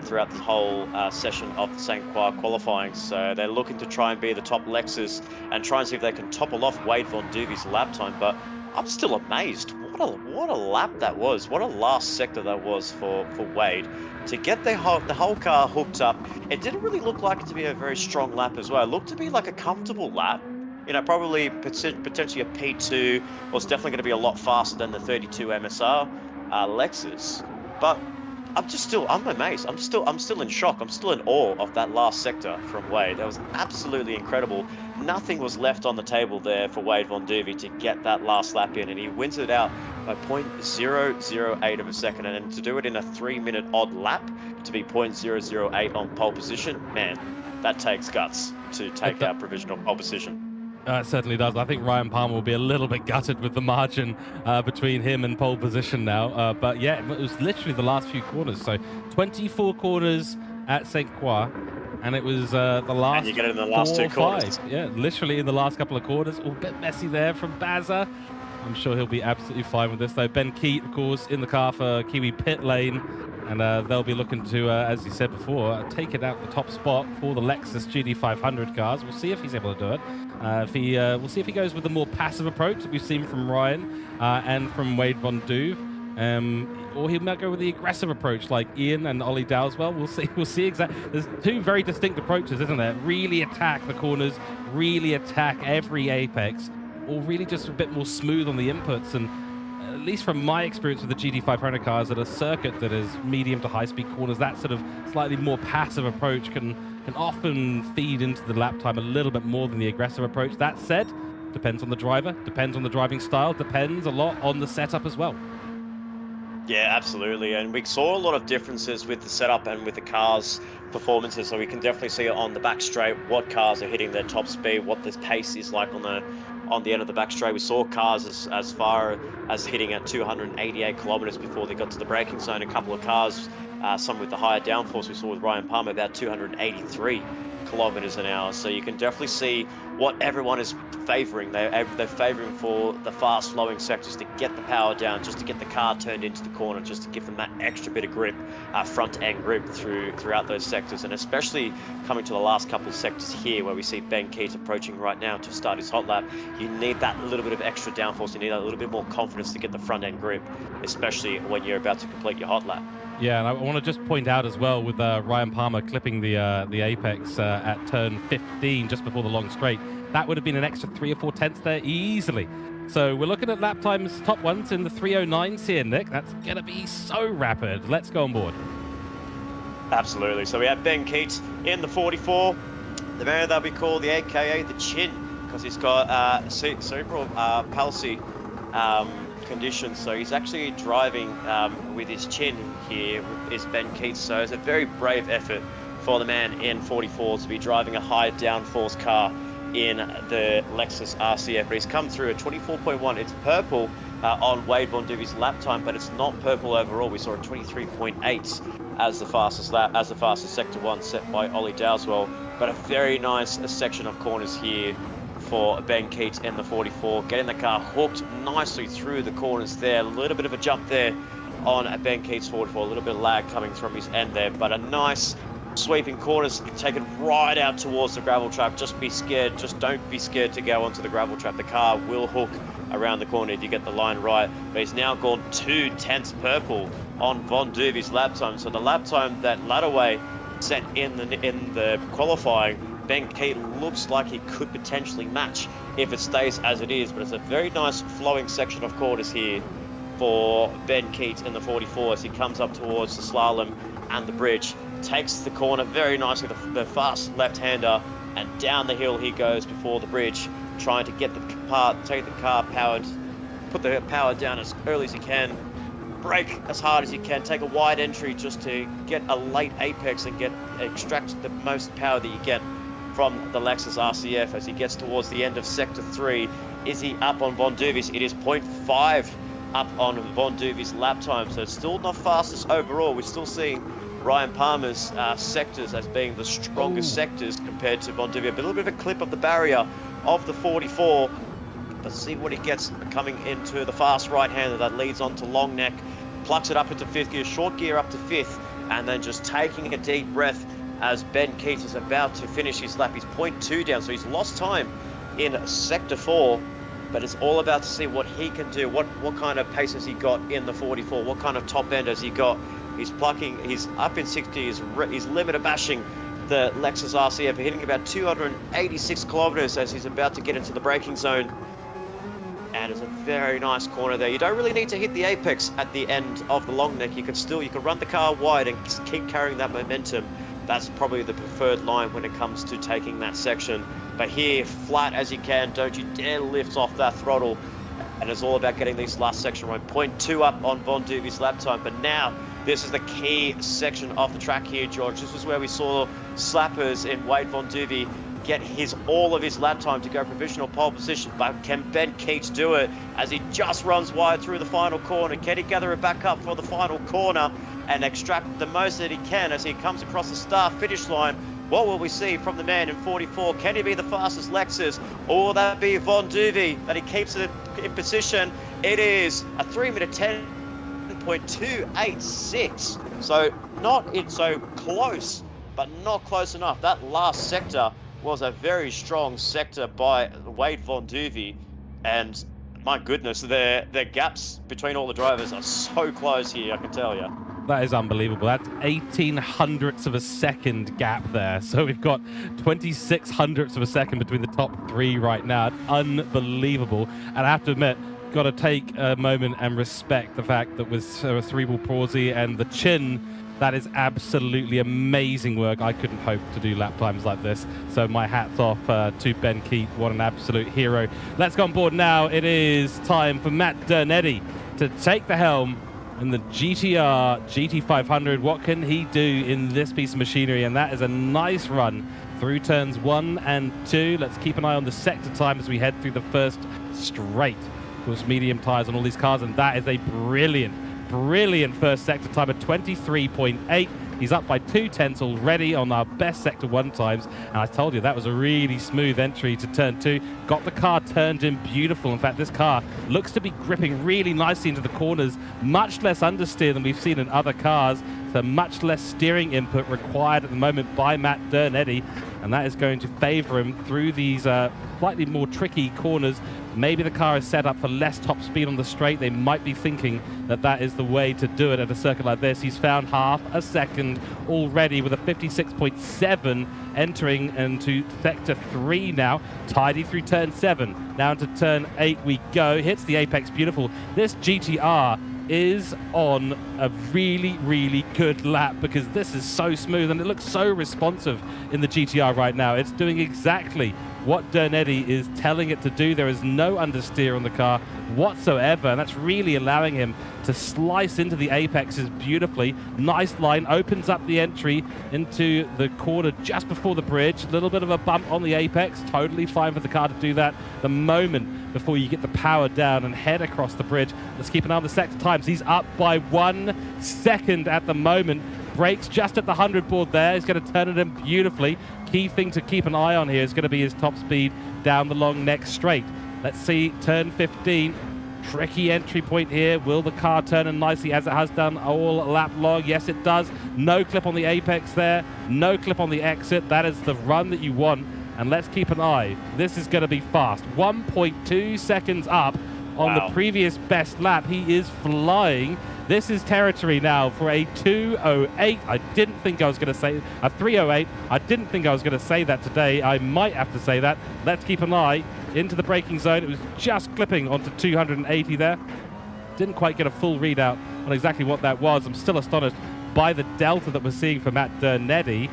throughout the whole session of the St. Croix qualifying. So they're looking to try and be the top Lexus and try and see if they can topple off Wade Von Duvy's lap time. But I'm still amazed. What a lap that was. What a last sector that was for Wade to get the whole car hooked up. It didn't really look like it to be a very strong lap as well. It looked to be like a comfortable lap. You know, probably potentially a P2, or it's definitely going to be a lot faster than the 32 MSR Lexus. But I'm amazed. I'm still in shock. I'm still in awe of that last sector from Wade. That was absolutely incredible. Nothing was left on the table there for Wade Von Duvy to get that last lap in, and he wins it out by 0.008 of a second. And to do it in a 3-minute odd lap to be 0.008 on pole position, man, that takes guts to take our provisional pole position. It certainly does. I think Ryan Palmer will be a little bit gutted with the margin between him and pole position now. But yeah, it was literally the last few corners. So 24 corners at St. Croix, and it was the last. And you get it in the last 2 corners. Yeah, literally in the last couple of quarters. A bit messy there from Bazza. I'm sure he'll be absolutely fine with this, though. Ben Keat, of course, in the car for Kiwi Pit Lane. And they'll be looking to, as you said before, take it out the top spot for the Lexus GT500 cars. We'll see if he's able to do it. We'll see if he goes with the more passive approach that we've seen from Ryan and from Wade Von Duve. Or he might go with the aggressive approach like Ian and Ollie Dowswell. We'll see. We'll see exactly. There's 2 very distinct approaches, isn't there? Really attack the corners, really attack every apex, or really just a bit more smooth on the inputs. And at least from my experience with the GT500 cars at a circuit that is medium to high speed corners, that sort of slightly more passive approach can often feed into the lap time a little bit more than the aggressive approach. That said, depends on the driver, depends on the driving style, depends a lot on the setup as well. Yeah, absolutely. And we saw a lot of differences with the setup and with the cars' performances. So we can definitely see on the back straight what cars are hitting their top speed, what the pace is like on the end of the back straight. We saw cars as far as hitting at 288 kilometers before they got to the braking zone. A couple of cars, some with the higher downforce, we saw with Ryan Palmer about 283 kilometers an hour. So you can definitely see what everyone is favoring. They're favoring for the fast flowing sectors to get the power down, just to get the car turned into the corner, just to give them that extra bit of grip, front end grip throughout those sectors. And especially coming to the last couple of sectors here where we see Ben Keat approaching right now to start his hot lap, you need that little bit of extra downforce. You need a little bit more confidence to get the front end grip, especially when you're about to complete your hot lap. Yeah, and I want to just point out as well with Ryan Palmer clipping the apex at turn 15 just before the long straight, that would have been an extra 3 or 4 tenths there easily. So we're looking at lap times, top ones in the 309s here, Nick. That's going to be so rapid. Let's go on board. Absolutely. So we have Ben Keats in the 44, the man that we call the AKA the Chin, because he's got cerebral palsy conditions. So he's actually driving with his chin here, is Ben Keats. So it's a very brave effort for the man in 44 to be driving a high downforce car in the Lexus RCF. But he's come through at 24.1. It's purple on Wade Von Duvy's lap time, but it's not purple overall. We saw a 23.8 as the fastest sector 1 set by Ollie Dowswell. But a very nice section of corners here for Ben Keats in the 44, getting the car hooked nicely through the corners there. A little bit of a jump there on Ben Keats' 44, a little bit of lag coming from his end there, but a nice sweeping corners, take it right out towards the gravel trap. Just be scared, just don't be scared to go onto the gravel trap. The car will hook around the corner if you get the line right, but he's now gone 2 tenths purple on Von Duvy's lap time. So the lap time that Ladaway set in the qualifying, Ben Keat looks like he could potentially match if it stays as it is, but it's a very nice flowing section of corners here for Ben Keat in the 44 as he comes up towards the slalom and the bridge, takes the corner very nicely, the fast left-hander, and down the hill he goes before the bridge, trying to get the car powered, put the power down as early as he can, brake as hard as he can, take a wide entry just to get a late apex and extract the most power that you get from the Lexus RCF as he gets towards the end of Sector 3. Is he up on Von Duvis? It is 0.5 up on Von Duvis' lap time, so it's still not fastest overall. We're still seeing Ryan Palmer's sectors as being the strongest sectors compared to Von Duvis. A little bit of a clip of the barrier of the 44. Let's see what he gets coming into the fast right-hander that leads on to long neck, plucks it up into 5th gear, short gear up to 5th, and then just taking a deep breath as Ben Keats is about to finish his lap. He's 0.2 down, so he's lost time in Sector 4, but it's all about to see what he can do. What kind of pace has he got in the 44? What kind of top end has he got? He's plucking, he's up in 60, he's limiter bashing the Lexus RCF, hitting about 286 kilometers as he's about to get into the braking zone. And it's a very nice corner there. You don't really need to hit the apex at the end of the long neck. You can run the car wide and keep carrying that momentum. That's probably the preferred line when it comes to taking that section. But here, flat as you can, don't you dare lift off that throttle. And it's all about getting this last section right. 0.2 up on Von Duvis' lap time. But now, this is the key section of the track here, George. This was where we saw slappers in Wade Von Duvis get all of his lap time to go provisional pole position, but can Ben Keats do it as he just runs wide through the final corner? Can he gather it back up for the final corner and extract the most that he can as he comes across the start-finish line? What will we see from the man in 44? Can he be the fastest Lexus, or will that be Von Duvis that he keeps it in position? It is a 3-minute 10.286, so so close, but not close enough. That last sector was a very strong sector by Wade Von Duvis, and my goodness, the gaps between all the drivers are so close here, I can tell you. That is unbelievable. That's 18 hundredths of a second gap there. So we've got 26 hundredths of a second between the top 3 right now. Unbelievable. And I have to admit, got to take a moment and respect the fact that with Cerebral Palsy and the chin, that is absolutely amazing work. I couldn't hope to do lap times like this. So my hat's off to Ben Keat. What an absolute hero. Let's go on board now. It is time for Matt Dernetti to take the helm in the GTR GT500. What can he do in this piece of machinery? And that is a nice run through turns 1 and 2. Let's keep an eye on the sector time as we head through the first straight. Of course, medium tires on all these cars, and that is a brilliant first sector time of 23.8. He's up by 2/10 already on our best sector 1 times. And I told you that was a really smooth entry to turn 2. Got the car turned in beautiful. In fact, this car looks to be gripping really nicely into the corners. Much less understeer than we've seen in other cars. So much less steering input required at the moment by Matt Dernetti. And that is going to favor him through these slightly more tricky corners. Maybe the car is set up for less top speed on the straight. They might be thinking that that is the way to do it at a circuit like this. He's found half a second already with a 56.7 entering into sector 3 now. Tidy through turn 7. Now into turn 8 we go. Hits the apex beautiful. This GTR is on a really good lap because this is so smooth and it looks so responsive in the GTR right now. It's doing exactly what Dernetti is telling it to do. There is no understeer on the car whatsoever, and that's really allowing him to slice into the apexes beautifully. Nice line, opens up the entry into the corner just before the bridge. A little bit of a bump on the apex, totally fine for the car to do that the moment before you get the power down and head across the bridge. Let's keep an eye on the sector times. He's up by 1 second at the moment. Brakes just at the 100 board there. He's going to turn it in beautifully. Key thing to keep an eye on here is going to be his top speed down the long neck straight. Let's see, turn 15. Tricky entry point here. Will the car turn in nicely as it has done all lap long? Yes, it does. No clip on the apex there. No clip on the exit. That is the run that you want. And let's keep an eye. This is going to be fast. 1.2 seconds up on the previous best lap. He is flying. This is territory now for a 2:08. I didn't think I was going to say a 3:08. I didn't think I was going to say that today. I might have to say that. Let's keep an eye into the braking zone. It was just clipping onto 280 there. Didn't quite get a full readout on exactly what that was. I'm still astonished by the delta that we're seeing for Matt Dernetti.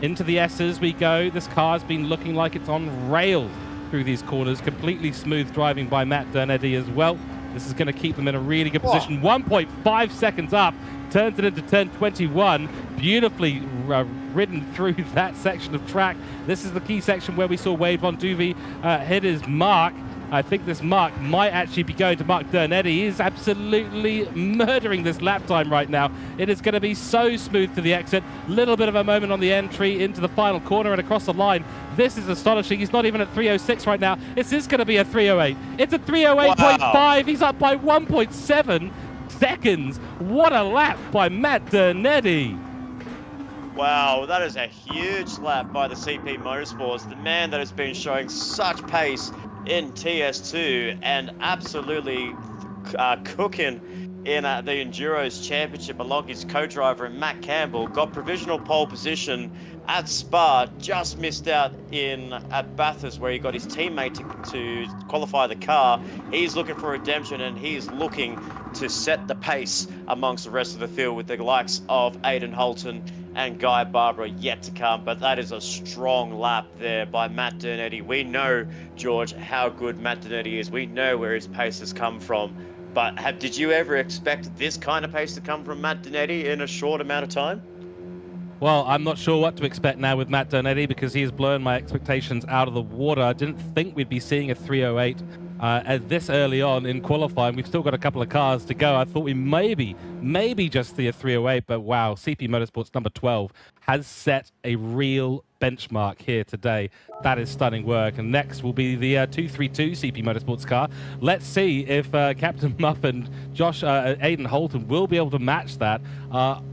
Into the S's we go. This car's been looking like it's on rails through these corners. Completely smooth driving by Matt Dernetti as well. This is going to keep them in a really good position. 1.5 seconds up, turns it into turn 21. Beautifully ridden through that section of track. This is the key section where we saw Wade Von Duvey hit his mark. I think this mark might actually be going to Mark Dernetti. He is absolutely murdering this lap time right now. It is going to be so smooth to the exit. Little bit of a moment on the entry into the final corner and across the line. This is astonishing. He's not even at 3:06 right now. This is going to be a 3:08. It's a 3:08.5. Wow. He's up by 1.7 seconds. What a lap by Matt Dernetti. Wow, that is a huge lap by the CP Motorsports. The man that has been showing such pace in TS2 and absolutely cooking in the Enduros Championship along his co-driver Matt Campbell. Got provisional pole position at Spa, just missed out at Bathurst where he got his teammate to qualify the car. He's looking for redemption and he's looking to set the pace amongst the rest of the field with the likes of Aiden Holton and Guy Barbara yet to come. But that is a strong lap there by Matt Dernetti. We know, George, how good Matt Dernetti is. We know where his pace has come from. But did you ever expect this kind of pace to come from Matt Dernetti in a short amount of time? Well, I'm not sure what to expect now with Matt Dernetti because he has blown my expectations out of the water. I didn't think we'd be seeing a 3:08 this early on in qualifying. We've still got a couple of cars to go. I thought we maybe just see a 3:08, but wow, CP Motorsports number 12 has set a real benchmark here today. That is stunning work. And next will be the 232 CP Motorsports car. Let's see if Captain Muff and Aiden Holton will be able to match that.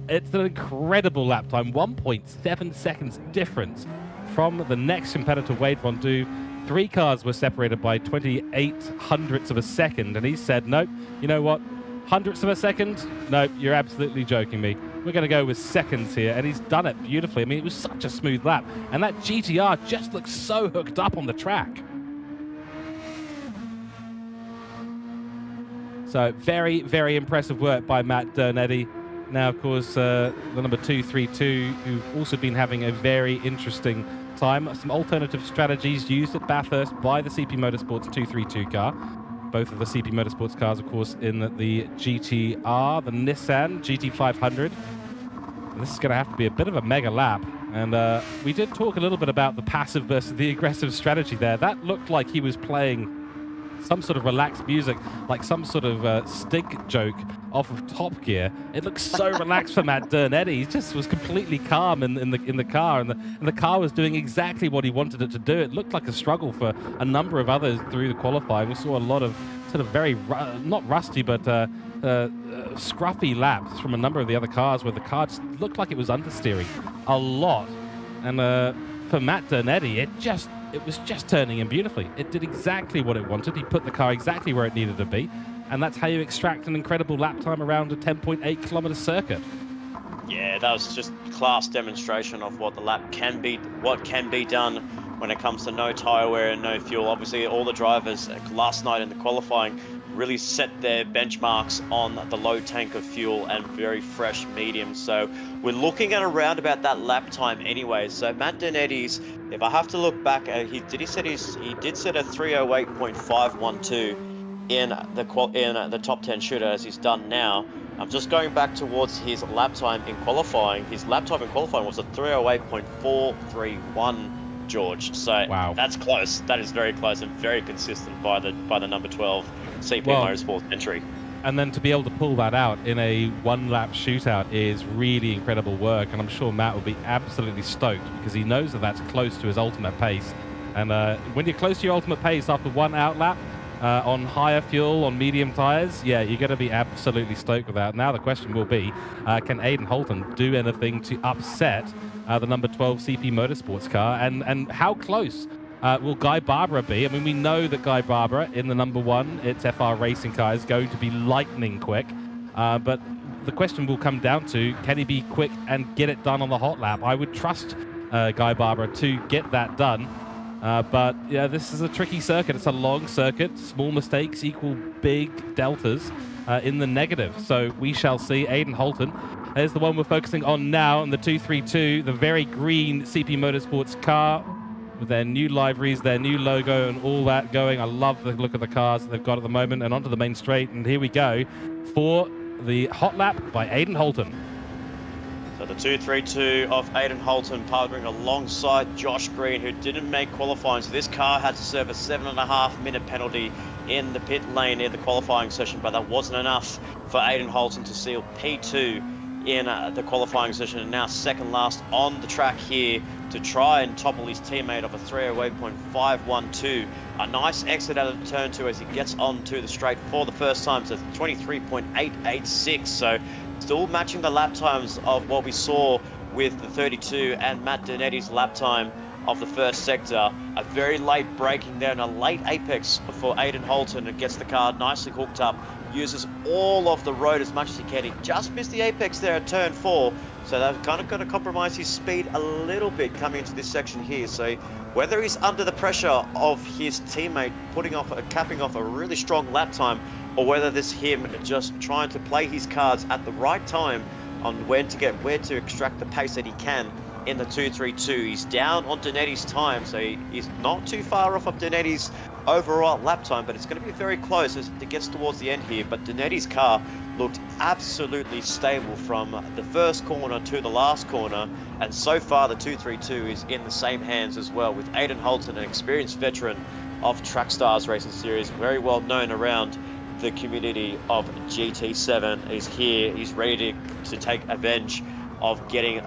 It's an incredible lap time, 1.7 seconds difference from the next competitor, Wade Von Duvey. 3 cars were separated by 28 hundredths of a second, and he said, nope, you know what? Hundredths of a second? Nope, you're absolutely joking me. We're going to go with seconds here, and he's done it beautifully. I mean, it was such a smooth lap, and that GTR just looks so hooked up on the track. So very, very impressive work by Matt Dernetti. Now, of course, the number 232, who've also been having a very interesting time. Some alternative strategies used at Bathurst by the CP Motorsports 232 car. Both of the CP Motorsports cars, of course, in the GTR, the Nissan GT500. And this is going to have to be a bit of a mega lap. And we did talk a little bit about the passive versus the aggressive strategy there. That looked like he was playing some sort of relaxed music, like some sort of Stig joke off of Top Gear. It looks so relaxed for Matt Dernetti. He just was completely calm in the car, and the car was doing exactly what he wanted it to do. It looked like a struggle for a number of others through the qualifying. We saw a lot of sort of very, not rusty, but scruffy laps from a number of the other cars where the car just looked like it was understeering a lot. And for Matt Dernetti, it was just turning in beautifully. It did exactly what it wanted. He put the car exactly where it needed to be. And that's how you extract an incredible lap time around a 10.8 kilometer circuit. Yeah, that was just class demonstration of what the lap can be, what can be done when it comes to no tire wear and no fuel. Obviously, all the drivers last night in the qualifying really set their benchmarks on the low tank of fuel and very fresh medium. So we're looking at around about that lap time anyway. So Matt Dernetti's, if I have to look back, he did set a 3:08.512 in the top 10 shooter as he's done now. I'm just going back towards his lap time in qualifying. His lap time in qualifying was a 3:08.431. George, so wow, that's close. That is very close and very consistent by the number 12 CP Motorsports entry. And then to be able to pull that out in a one-lap shootout is really incredible work, and I'm sure Matt will be absolutely stoked because he knows that that's close to his ultimate pace. And when you're close to your ultimate pace after one outlap on higher fuel, on medium tires, yeah, you're going to be absolutely stoked with that. Now the question will be, can Aiden Holton do anything to upset the number 12 CP Motorsports car, and how close will Guy Barbara be? I mean, we know that Guy Barbara in the number 1, its FR racing car, is going to be lightning quick, but the question will come down to, can he be quick and get it done on the hot lap? I would trust Guy Barbara to get that done, but yeah, this is a tricky circuit. It's a long circuit. Small mistakes equal big deltas in the negative, so we shall see. Aiden Holton is the one we're focusing on now in the 232, the very green CP Motorsports car. with their new liveries, their new logo, and all that going. I love the look of the cars that they've got at the moment. And onto the main straight, and here we go for the hot lap by Aidan Holton. So the 232 of Aidan Holton partnering alongside Josh Green, who didn't make qualifying. So this car had to serve a 7.5-minute penalty in the pit lane in the qualifying session, but that wasn't enough for Aidan Holton to seal P2 in the qualifying session, and now second last on the track here to try and topple his teammate of a 308.512. A nice exit out of turn 2 as he gets onto the straight for the first time, so 23.886. So still matching the lap times of what we saw with the 32 and Matt Donetti's lap time of the first sector. A very late braking there and a late apex for Aidan Holton, and gets the car nicely hooked up, uses all of the road as much as he can. He just missed the apex there at turn 4, so that's kind of going to compromise his speed a little bit coming into this section here. So whether he's under the pressure of his teammate capping off a really strong lap time, or whether this him just trying to play his cards at the right time on where to extract the pace that he can in the 232. He's down on Donetti's time, so he's not too far off of Donetti's overall lap time, but it's going to be very close as it gets towards the end here. But Donetti's car looked absolutely stable from the first corner to the last corner, and so far the 232 is in the same hands as well, with Aidan Holton, an experienced veteran of Trackstars Racing Series, very well known around the community of GT7. He's here, he's ready to take advantage of getting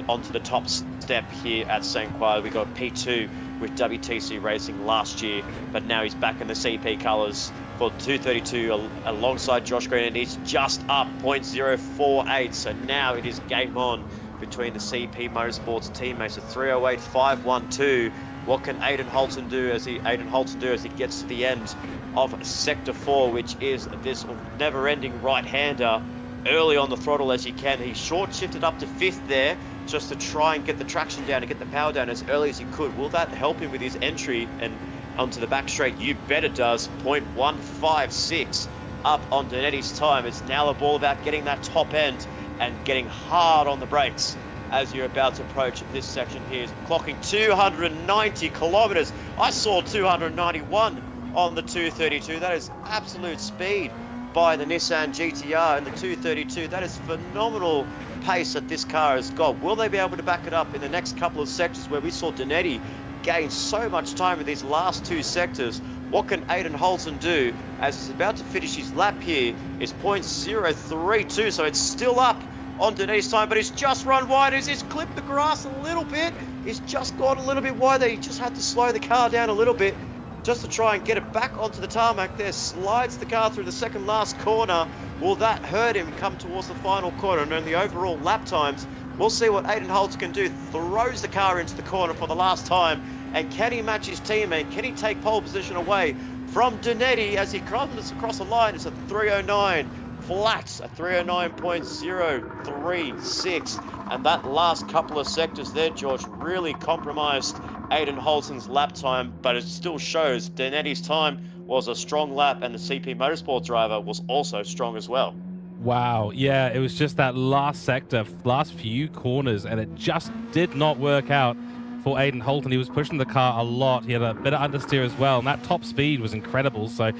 onto the top step here at St. Croix. We got P2 with WTC Racing last year, but now he's back in the CP colours for 232 alongside Josh Green, and he's just up 0.048. So now it is game on between the CP Motorsports teammates at 308.512. What can Aidan Holton do as he gets to the end of Sector 4, which is this never-ending right-hander? Early on the throttle as he can. He short shifted up to 5th there just to try and get the traction down and get the power down as early as he could. Will that help him with his entry and onto the back straight? You bet it does. 0.156 up on Donetti's time. It's now a ball about getting that top end and getting hard on the brakes as you're about to approach this section here. Clocking 290 kilometers. I saw 291 on the 232. That is absolute speed by the Nissan GTR and the 232. That is phenomenal pace that this car has got. Will they be able to back it up in the next couple of sectors where we saw Donetti gain so much time in these last 2 sectors? What can Aidan Holton do as he's about to finish his lap here? It's 0.032, so it's still up on Donetti's time, but he's just run wide. He's clipped the grass a little bit. He's just gone a little bit wider. He just had to slow the car down a little bit just to try and get it back onto the tarmac there. Slides the car through the second last corner. Will that hurt him come towards the final corner? And in the overall lap times, we'll see what Aidan Holton can do. Throws the car into the corner for the last time. And can he match his teammate? Can he take pole position away from Donetti as he comes across the line? It's a 309 flat, a 309.036. And that last couple of sectors there, George, really compromised Aidan Holton's lap time, but it still shows Donetti's time was a strong lap, and the CP Motorsports driver was also strong as well. Wow, yeah, it was just that last sector, last few corners, and it just did not work out for Aidan Holton. He was pushing the car a lot. He had a bit of understeer as well, and that top speed was incredible. So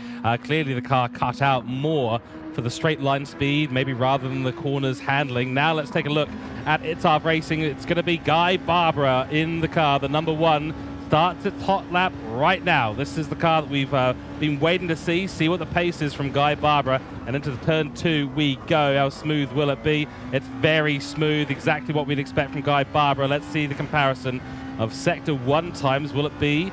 clearly the car cut out more for the straight line speed, maybe rather than the corners handling. Now let's take a look at ITSARV Racing. It's going to be Guy Barbara in the car, the number 1. Starts its hot lap right now. This is the car that we've been waiting to see what the pace is from Guy Barbara. And into the turn 2 we go. How smooth will it be? It's very smooth, exactly what we'd expect from Guy Barbara. Let's see the comparison of Sector 1 times. Will it be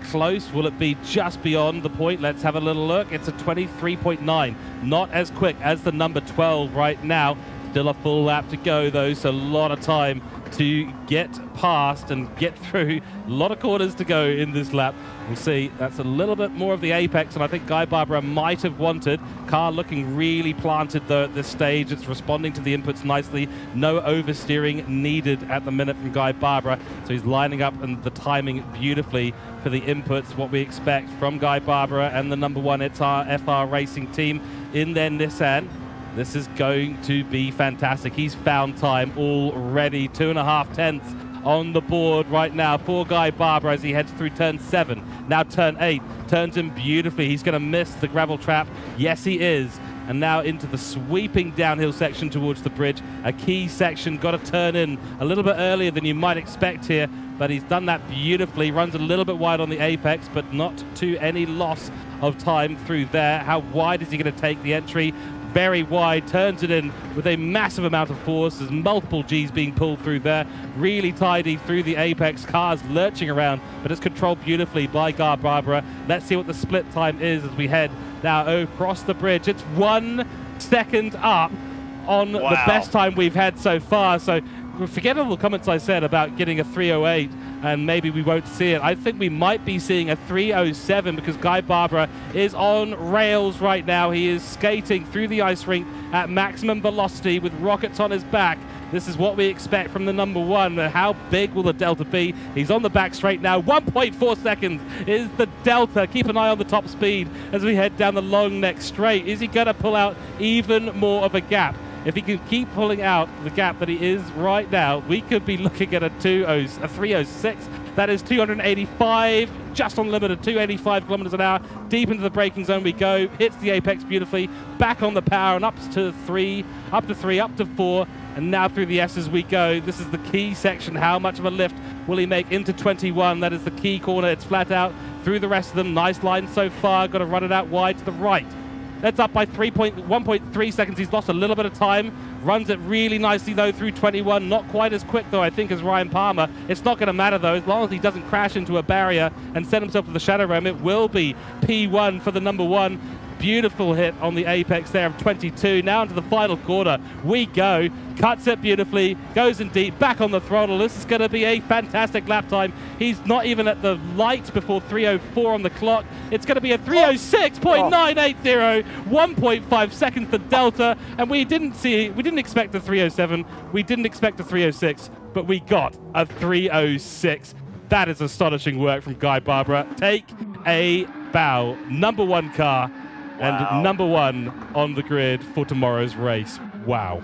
close? Will it be just beyond the point? Let's have a little look. It's a 23.9. Not as quick as the number 12 right now. Still a full lap to go though, so a lot of time to get past and get through. A lot of corners to go in this lap. We'll see. That's a little bit more of the apex, and I think Guy Barbara might have wanted. Car looking really planted though at this stage. It's responding to the inputs nicely. No oversteering needed at the minute from Guy Barbara. So he's lining up and the timing beautifully for the inputs, what we expect from Guy Barbara and the number 1 FR Racing team in their Nissan. This is going to be fantastic. He's found time already, 2.5 tenths on the board right now for Guy Barber as he heads through turn 7. Now turn 8. Turns in beautifully. He's going to miss the gravel trap. Yes, he is. And now into the sweeping downhill section towards the bridge. A key section, got to turn in a little bit earlier than you might expect here, but he's done that beautifully. Runs a little bit wide on the apex, but not to any loss of time through there. How wide is he going to take the entry? Very wide, turns it in with a massive amount of force. There's multiple Gs being pulled through there. Really tidy through the apex. Cars lurching around, but it's controlled beautifully by Guy Barber. Let's see what the split time is as we head now across the bridge. It's 1 second up on the best time we've had so far. So forget all the comments I said about getting a 308 and maybe we won't see it. I think we might be seeing a 307 because Guy Barber is on rails right now. He is skating through the ice rink at maximum velocity with rockets on his back. This is what we expect from the number 1. How big will the delta be? He's on the back straight now. 1.4 seconds is the delta. Keep an eye on the top speed as we head down the long neck straight. Is he going to pull out even more of a gap? If he can keep pulling out the gap that he is right now, we could be looking at a 306. That is 285, just on limit at 285 kilometers an hour. Deep into the braking zone we go. Hits the apex beautifully. Back on the power and up to 3, up to 4. And now through the S's we go. This is the key section. How much of a lift will he make into 21? That is the key corner. It's flat out through the rest of them. Nice line so far. Got to run it out wide to the right. That's up by 1.3 seconds. He's lost a little bit of time. Runs it really nicely, though, through 21. Not quite as quick, though, I think, as Ryan Palmer. It's not going to matter, though, as long as he doesn't crash into a barrier and send himself to the shadow realm. It will be P1 for the number 1. Beautiful hit on the apex there of 22. Now into the final quarter we go. Cuts it beautifully, goes in deep, back on the throttle. This is going to be a fantastic lap time. He's not even at the light before 3:04 on the clock. It's going to be a 3:06.980, 1.5 seconds the delta. And we didn't expect a 3:07. We didn't expect a 3:06, but we got a 3:06. That is astonishing work from Guy Barber. Take a bow. Number 1 car. Wow. And number 1 on the grid for tomorrow's race. Wow.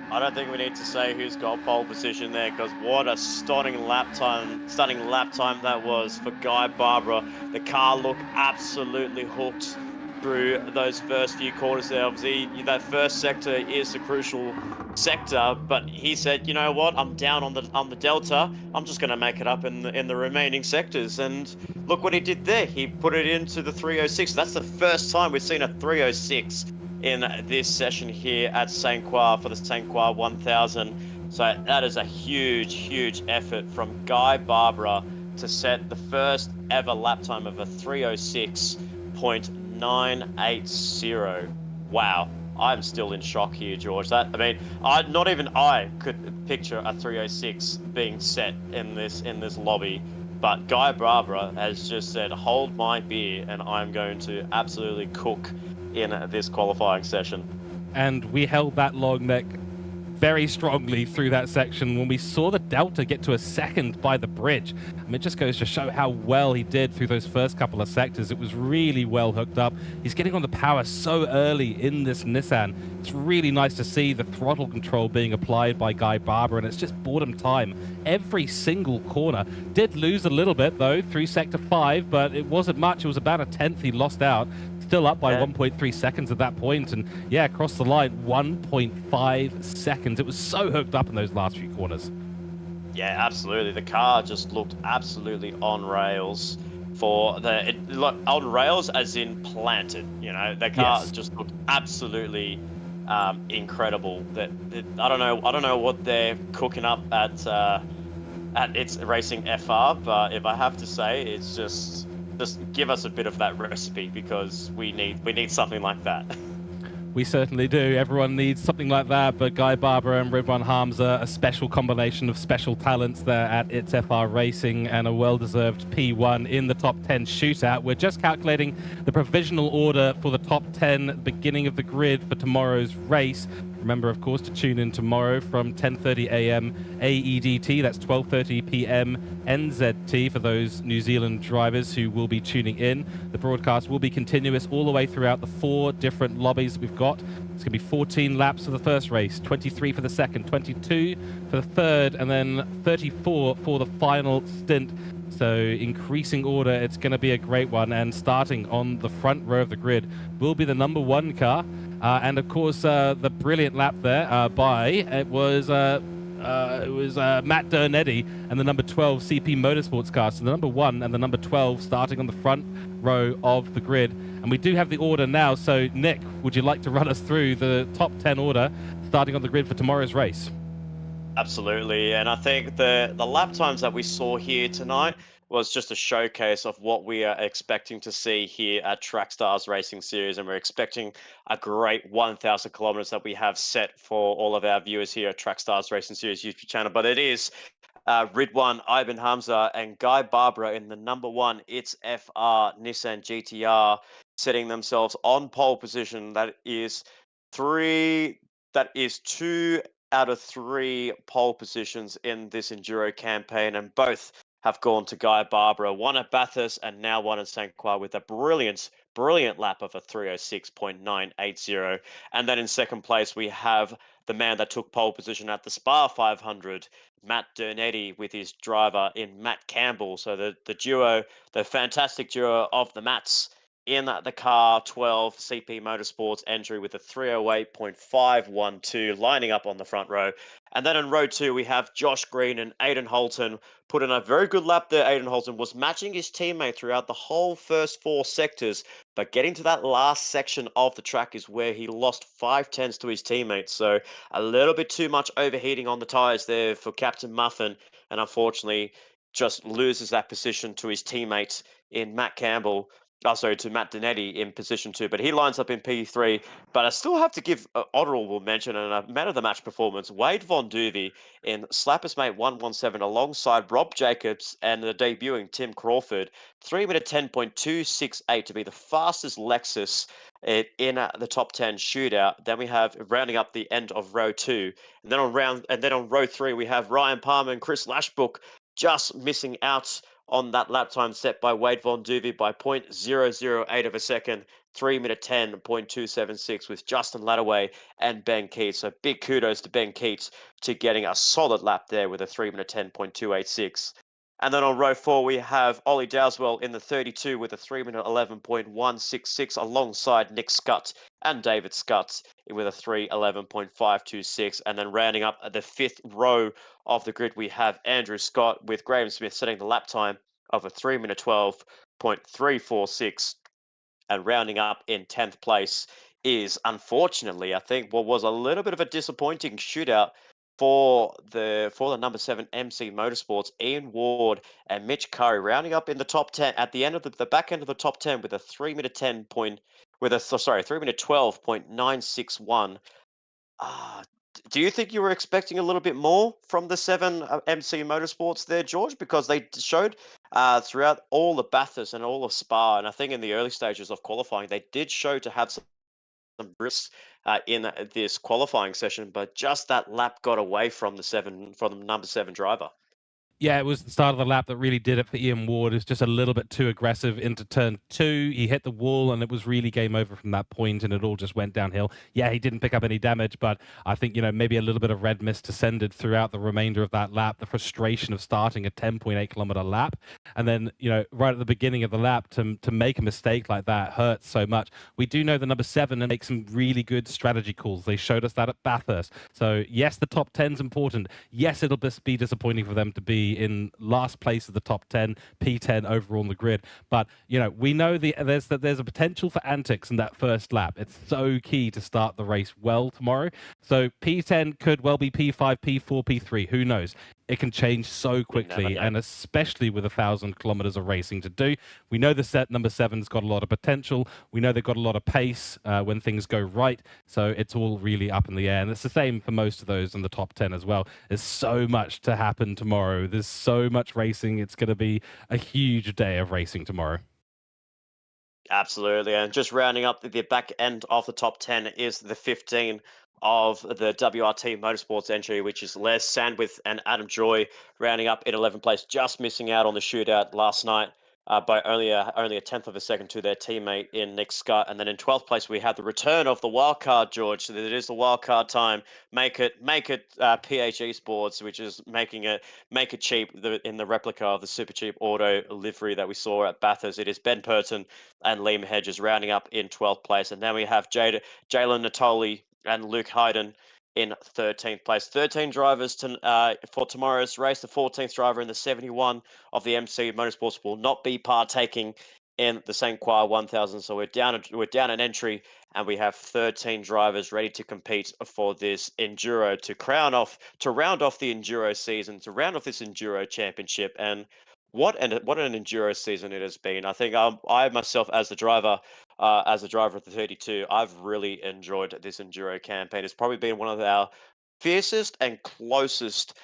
I don't think we need to say who's got pole position there, because what a stunning lap time that was for Guy Barber. The car looked absolutely hooked through those first few quarters there. Obviously, that first sector is the crucial sector, but he said, you know what, I'm down on the delta. I'm just going to make it up in the remaining sectors. And look what he did there. He put it into the 3:06. That's the first time we've seen a 3:06 in this session here at St. Croix for the St. Croix 1000. So that is a huge effort from Guy Barber to set the first ever lap time of a 3:06.980. Wow. I'm still in shock here, George. Not even I could picture a 3:06 being set in this lobby. But Guy Barber has just said, hold my beer, and I'm going to absolutely cook in this qualifying session. And we held that long neck very strongly through that section when we saw the delta get to a second by the bridge. I mean, it just goes to show how well he did through those first couple of sectors. It was really well hooked up. He's getting on the power so early in this Nissan. It's really nice to see the throttle control being applied by Guy Barber, and it's just bought him time. Every single corner. Did lose a little bit, though, through Sector 5, but it wasn't much. It was about a tenth he lost out. Still up by 1.3 seconds at that point, and yeah, across the line, 1.5 seconds. It was so hooked up in those last few corners. Yeah, absolutely. The car just looked absolutely on rails on rails as in planted. You know, the car just looked absolutely incredible. I don't know what they're cooking up at its racing FR, but if I have to say, it's just give us a bit of that recipe, because we need something like that. We certainly do. Everyone needs something like that, but Guy Barber and Ridwan Hamza, a special combination of special talents there at It's FR Racing, and a well-deserved P1 in the top 10 shootout. We're just calculating the provisional order for the top 10 at the beginning of the grid for tomorrow's race. Remember, of course, to tune in tomorrow from 10:30 a.m. AEDT. That's 12:30 p.m. NZT for those New Zealand drivers who will be tuning in. The broadcast will be continuous all the way throughout the 4 different lobbies we've got. It's going to be 14 laps for the first race, 23 for the second, 22 for the third, and then 34 for the final stint. So increasing order, it's going to be a great one. And starting on the front row of the grid will be the number 1 car. And of course, the brilliant lap there it was Matt Dernetti and the number 12 CP Motorsports car. So the number 1 and the number 12 starting on the front row of the grid. And we do have the order now. So Nick, would you like to run us through the top 10 order starting on the grid for tomorrow's race? Absolutely, and I think the lap times that we saw here tonight was just a showcase of what we are expecting to see here at Trackstars Racing Series, and we're expecting a great 1,000 kilometers that we have set for all of our viewers here at Trackstars Racing Series YouTube channel. But it is Ridwan, Ivan Hamza, and Guy Barbara in the number 1 It's FR Nissan GTR, setting themselves on pole position. That is 2 out of 3 pole positions in this enduro campaign, and both have gone to Guy Barbara, one at Bathurst and now one at St. Croix with a brilliant lap of a 3:06.980. And then in second place, we have the man that took pole position at the Spa 500, Matt Dernetti, with his driver in Matt Campbell. So the duo, the fantastic duo of the Matts in the car 12 CP Motorsports entry with a 308.512 lining up on the front row. And then in row 2, we have Josh Green and Aidan Holton put in a very good lap there. Aidan Holton was matching his teammate throughout the whole first 4 sectors, but getting to that last section of the track is where he lost 5/10 to his teammates. So a little bit too much overheating on the tyres there for Captain Muffin, and unfortunately just loses that position to his teammate in Matt Campbell. To Matt Donetti in position 2, but he lines up in P3. But I still have to give an honourable mention and a man of the match performance, Wade Von Duvey in Slappers Mate 117 alongside Rob Jacobs and the debuting Tim Crawford. 3-minute 10.268 to be the fastest Lexus in the top 10 shootout. Then we have rounding up the end of row 2, and then on row 3 we have Ryan Palmer and Chris Lashbrook just missing out on that lap time set by Wade Von Duvey by 0.008 of a second, 3-minute 10.276 with Justin Ladaway and Ben Keats. So big kudos to Ben Keats to getting a solid lap there with a 3-minute 10.286. And then on row 4, we have Ollie Dowswell in the 32 with a 3-minute 11.166 alongside Nick Scott and David Scott with a 3:11.526. And then rounding up the 5th row of the grid, we have Andrew Scott with Graham Smith setting the lap time of a 3-minute 12.346. And rounding up in 10th place is, unfortunately, I think what was a little bit of a disappointing shootout for the number 7 MC Motorsports, Ian Ward and Mitch Curry, rounding up in the top 10 at the end of the back end of the top 10 with a 3-minute 3-minute 12.961. Do you think you were expecting a little bit more from the 7 MC Motorsports there, George? Because they showed throughout all the Bathurst and all of Spa, and I think in the early stages of qualifying, they did show to have some risks in this qualifying session, but just that lap got away from the number 7 driver. Yeah, it was the start of the lap that really did it for Ian Ward. It was just a little bit too aggressive into turn 2. He hit the wall, and it was really game over from that point, and it all just went downhill. Yeah, he didn't pick up any damage, but I think, maybe a little bit of red mist descended throughout the remainder of that lap. The frustration of starting a 10.8-kilometer lap, and then, right at the beginning of the lap, to make a mistake like that hurts so much. We do know the number 7 and make some really good strategy calls. They showed us that at Bathurst. So, yes, the top 10's important. Yes, it'll be disappointing for them to be in last place of the top 10, P10 overall on the grid. But, we know there's a potential for antics in that first lap. It's so key to start the race well tomorrow. So P10 could well be P5, P4, P3. Who knows? It can change so quickly, and especially with 1,000 kilometers of racing to do. We know the number 7's got a lot of potential. We know they've got a lot of pace when things go right. So it's all really up in the air. And it's the same for most of those in the top 10 as well. There's so much to happen tomorrow. There's so much racing. It's going to be a huge day of racing tomorrow. Absolutely. And just rounding up the back end of the top 10 is the 15 of the WRT Motorsports entry, which is Les Sandwith and Adam Joy rounding up in 11th place, just missing out on the shootout last night by only a tenth of a second to their teammate in Nick Scott. And then in 12th place, we have the return of the wild card, George. So it is the wild card time. Make it PHE Sports, which is make it cheap in the replica of the super cheap auto livery that we saw at Bathurst. It is Ben Purton and Liam Hedges rounding up in 12th place. And then we have Jalen Natoli and Luke Hayden in 13th place. 13 drivers for tomorrow's race. The 14th driver in the 71 of the MC Motorsports will not be partaking in the St. Croix 1000. So we're down an entry, and we have 13 drivers ready to compete for this enduro to round off the enduro season, to round off this enduro championship. And what an enduro season it has been. I think I myself as the driver of the 32, I've really enjoyed this enduro campaign. It's probably been one of our fiercest and closest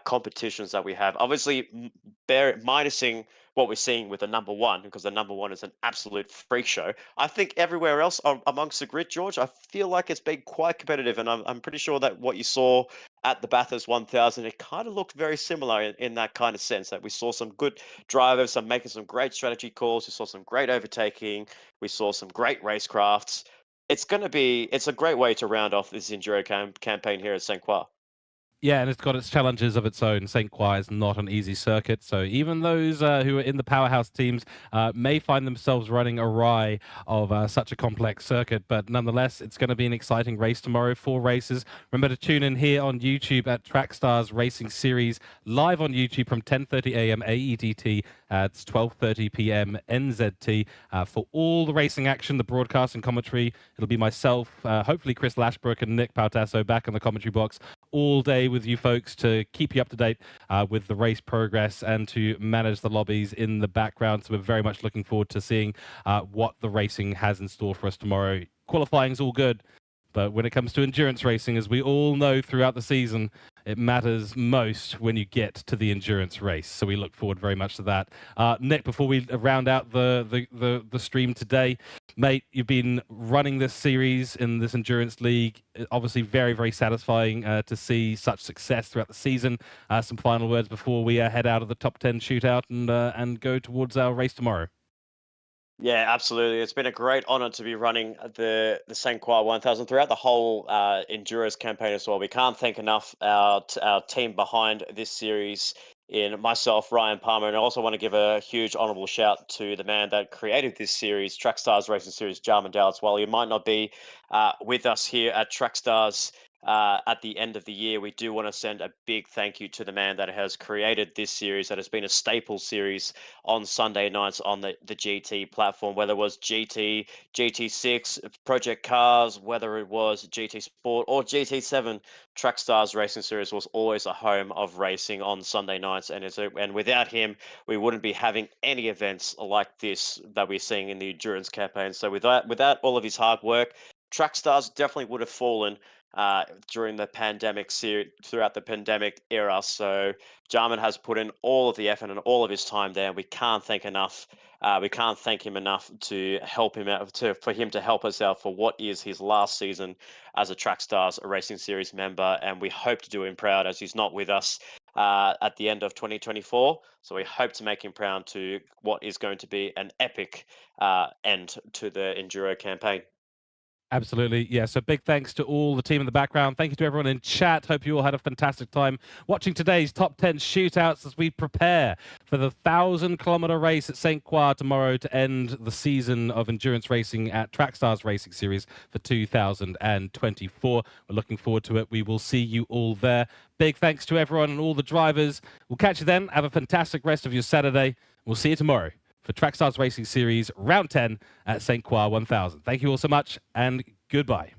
competitions that we have. Obviously, minusing what we're seeing with the number one, because the number one is an absolute freak show. I think everywhere else amongst the grid, George, I feel like it's been quite competitive, and I'm pretty sure that what you saw at the Bathurst 1000, it kind of looked very similar in that kind of sense, that we saw some good drivers, some making some great strategy calls, we saw some great overtaking, we saw some great racecrafts. It's a great way to round off this enduro campaign here at St. Croix. Yeah, and it's got its challenges of its own. St. Croix is not an easy circuit, so even those who are in the powerhouse teams may find themselves running awry of such a complex circuit, but nonetheless, it's going to be an exciting race tomorrow. 4 races. Remember to tune in here on YouTube at Trackstars Racing Series, live on YouTube from 10:30 a.m. AEDT. It's 12:30 p.m. NZT for all the racing action, the broadcast and commentary. It'll be myself, hopefully Chris Lashbrook and Nick Pautasso back in the commentary box all day with you folks to keep you up to date with the race progress and to manage the lobbies in the background. So we're very much looking forward to seeing what the racing has in store for us tomorrow. Qualifying's all good, but when it comes to endurance racing, as we all know throughout the season, it matters most when you get to the endurance race. So we look forward very much to that. Nick, before we round out the stream today, mate, you've been running this series in this endurance league. Obviously very, very satisfying to see such success throughout the season. Some final words before we head out of the top 10 shootout and go towards our race tomorrow. Yeah, absolutely. It's been a great honor to be running the St. Croix 1000 throughout the whole Endurance campaign as well. We can't thank enough our team behind this series in myself, Ryan Palmer, and I also want to give a huge honorable shout to the man that created this series, Trackstars Racing Series, Jarman Dallas. While he might not be with us here at Trackstars at the end of the year, we do want to send a big thank you to the man that has created this series, that has been a staple series on Sunday nights on the GT platform, whether it was GT, GT6, Project Cars, whether it was GT Sport or GT7. Trackstars Racing Series was always a home of racing on Sunday nights, and without him, we wouldn't be having any events like this that we're seeing in the endurance campaign. So without all of his hard work, Trackstars definitely would have fallen during the pandemic throughout the pandemic era. So Jarman has put in all of the effort and all of his time there. We can't thank enough. We can't thank him enough to help him out, for him to help us out for what is his last season as a Trackstars Racing Series member. And we hope to do him proud, as he's not with us at the end of 2024. So we hope to make him proud to what is going to be an epic end to the Enduro campaign. Absolutely. Yeah. So big thanks to all the team in the background. Thank you to everyone in chat. Hope you all had a fantastic time watching today's top 10 shootouts as we prepare for the 1,000-kilometer race at St. Croix tomorrow to end the season of endurance racing at Trackstars Racing Series for 2024. We're looking forward to it. We will see you all there. Big thanks to everyone and all the drivers. We'll catch you then. Have a fantastic rest of your Saturday. We'll see you tomorrow for Trackstars Racing Series Round 10 at St. Croix 1000. Thank you all so much, and goodbye.